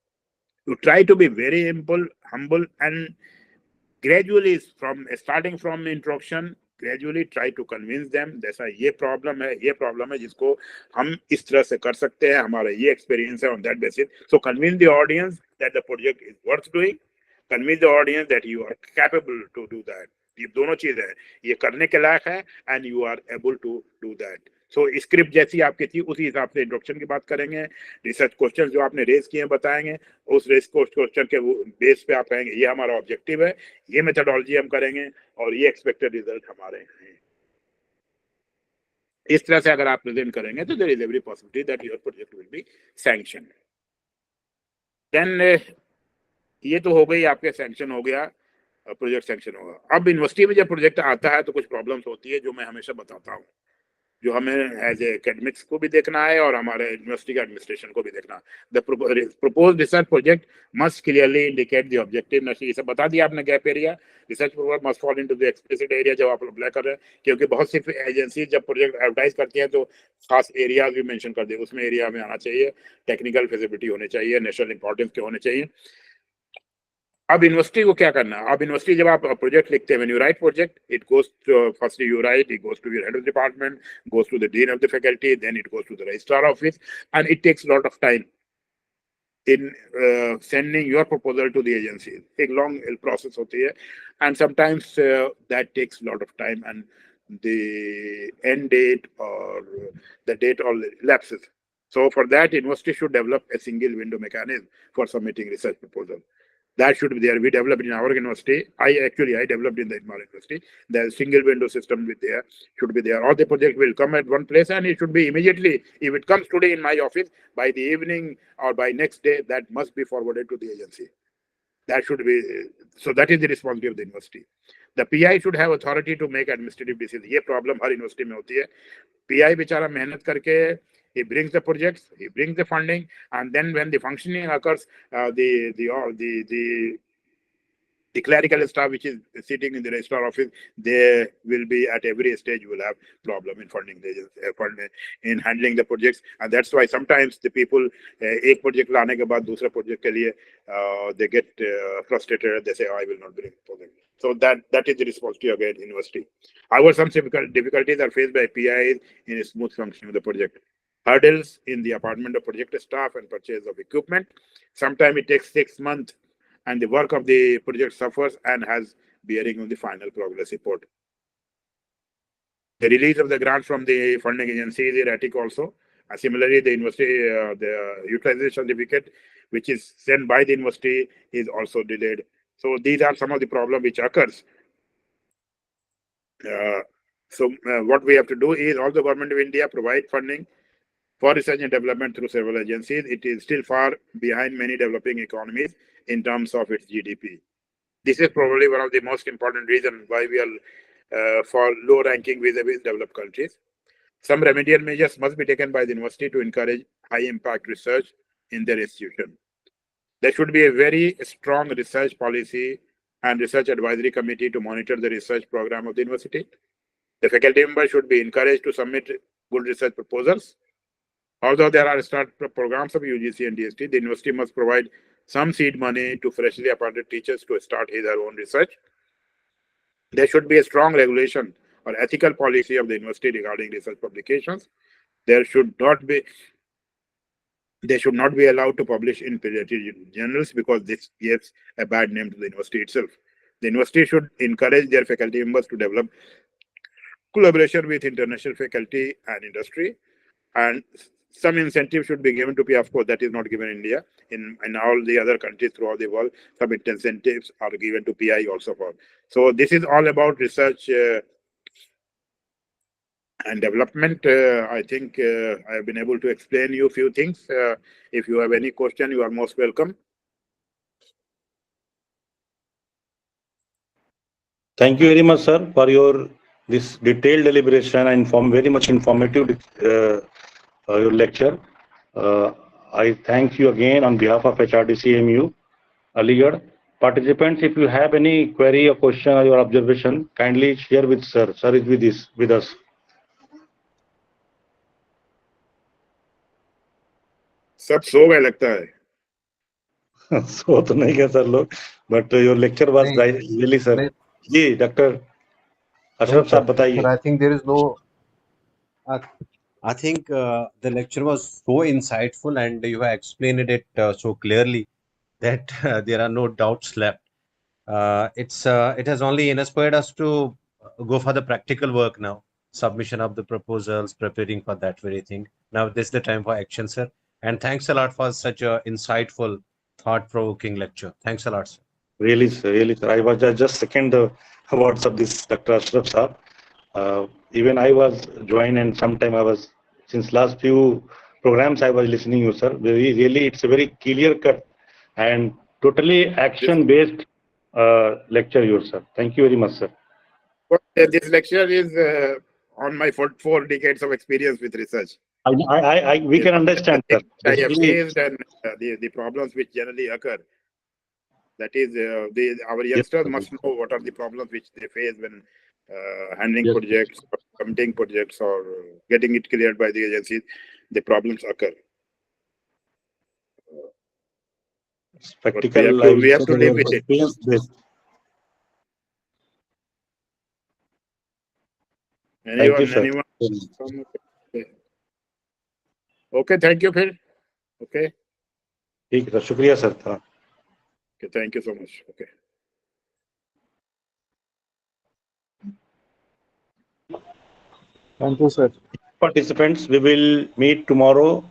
Speaker 2: You try to be very humble and gradually, starting from introduction, gradually try to convince them. जैसा ये problem है जिसको हम इस तरह से कर सकते हैं, हमारा ये एक्सपीरियंस है, on that basis. So convince the audience that the project is worth doing. Convince the audience that you are capable to do that. ये दोनों चीज है, ये करने के लायक है, and you are able to do that. So script जैसी आपकी थी उसी हिसाब से इंट्रोडक्शन की बात करेंगे, रिसर्च क्वेश्चन जो आपने रेज किए हैं बताएंगे, उस रेस क्वेश्चन के बेस पे आप कहेंगे ये हमारा ऑब्जेक्टिव है, ये मेथोडोलॉजी हम करेंगे और ये एक्सपेक्टेड रिजल्ट हमारे हैं. इस तरह से अगर आप प्रेजेंट करेंगे तो there is every possibility that your project will be sanction. Then ये तो हो गई, आपके सैंक्शन हो गया, प्रोजेक्ट सैंक्शन होगा. अब यूनिवर्सिटी में जब प्रोजेक्ट आता है तो कुछ प्रॉब्लम्स होती है जो मैं हमेशा बताता हूँ, जो हमें एज एकेडमिक्स को भी देखना है और हमारे यूनिवर्सिटी के एडमिनिस्ट्रेशन को भी देखना है. The proposed research project must clearly indicate the objective. ये सब बता दिया आपने, gap area, research programme must fall into the explicit area जब आप अप्लाई कर रहे हैं, क्योंकि बहुत सी एजेंसी जब प्रोजेक्ट एडवर्टाइज करती हैं तो खास एरियाज भी मेंशन कर दे, उसमें एरिया में आना चाहिए, टेक्निकल फिजिबिलिटी होनी चाहिए, नेशनल इंपॉर्टेंस के होने चाहिए. अब यूनिवर्सिटी को क्या करना है? अब यूनिवर्सिटी जब आप प्रोजेक्ट लिखते हैं, when you write project, it goes first you write, it goes to your head of department, goes to the dean of the faculty, then it goes to the registrar office, and it takes lot of time in sending your proposal to the agency. एक long process होती है, and sometimes that takes a lot of time, and the end date or the date all lapses. So for that, university should develop a single window mechanism for submitting research proposal. That should be there. We developed in our university. I developed in the university. The single window system should be there. All the project will come at one place, and it should be immediately. If it comes today in my office, by the evening or by next day, that must be forwarded to the agency. That should be. So that is the responsibility of the university. The PI should have authority to make administrative decisions. ये problem हर university में होती है. PI बेचारा मेहनत करके, he brings the projects, he brings the funding, and then when the functioning occurs, the clerical staff which is sitting in the registrar office, they will be at every stage will have problem in funding in handling the projects, and that's why sometimes the people एक project लाने के बाद दूसरे project के लिए they get frustrated. They say, oh, I will not bring project. So that is the responsibility again university. However, some difficulties are faced by PIs in smooth functioning of the project. Hurdles in the appointment of project staff and purchase of equipment. Sometimes it takes 6 months, and the work of the project suffers and has bearing on the final progress report. The release of the grant from the funding agency is erratic also. And similarly, the university, the utilization certificate, which is sent by the university, is also delayed. So these are some of the problems which occurs. What we have to do is, all the government of India provide funding for research and development through several agencies. It is still far behind many developing economies in terms of its GDP. This is probably one of the most important reasons why we are for low ranking vis-a-vis developed countries. Some remedial measures must be taken by the university to encourage high impact research in their institution. There should be a very strong research policy and research advisory committee to monitor the research program of the university. The faculty members should be encouraged to submit good research proposals. Although there are start programs of UGC and DST, the university must provide some seed money to freshly appointed teachers to start their own research. There should be a strong regulation or ethical policy of the university regarding research publications. They should not be allowed to publish in peer-reviewed journals because this gives a bad name to the university itself. The university should encourage their faculty members to develop collaboration with international faculty and industry, and some incentive should be given to PI. Of course, that is not given in India. In all the other countries throughout the world, some incentives are given to PI also for. So this is all about research and development. I think I have been able to explain you a few things. If you have any question, you are most welcome.
Speaker 1: Thank you very much, sir, for your this detailed deliberation and very much informative your lecture. I thank you again on behalf of HRDC AMU, Aligarh. Participants, if you have any query or question or your observation, kindly share with sir. Sir is with us.
Speaker 2: सब सो गए लगता है.
Speaker 1: So तो नहीं क्या sir लोग, but your lecture was really sir. जी doctor Ashraf साहब बताइए.
Speaker 3: I think there is no. I think the lecture was so insightful and you have explained it so clearly that there are no doubts left. It has only inspired us to go for the practical work now, submission of the proposals, preparing for that very thing. Now this is the time for action, sir. And thanks a lot for such a insightful, thought-provoking lecture. Thanks a lot, sir.
Speaker 1: Really, sir. I was just second the words of this Dr. Ashraf Saab. Even I was joined, and sometime I was, since last few programs I was listening you, sir. Really, it's a very clear cut and totally action-based lecture, you, sir. Thank you very much, sir.
Speaker 2: Well, this lecture is on my 4 decades of experience with research.
Speaker 1: We can understand, sir.
Speaker 2: I have faced and the problems which generally occur. That is, our youngsters must know what are the problems which they face when handling projects, or submitting projects, or getting it cleared by the agencies. The problems occur.
Speaker 1: Practical.
Speaker 2: We have to live with it. Anyone? Okay, thank you, Phil. Okay.
Speaker 1: ठीक है sir, शुक्रिया sir था.
Speaker 2: Okay, thank you so much. Okay.
Speaker 4: Thank you, sir.
Speaker 1: Participants, we will meet tomorrow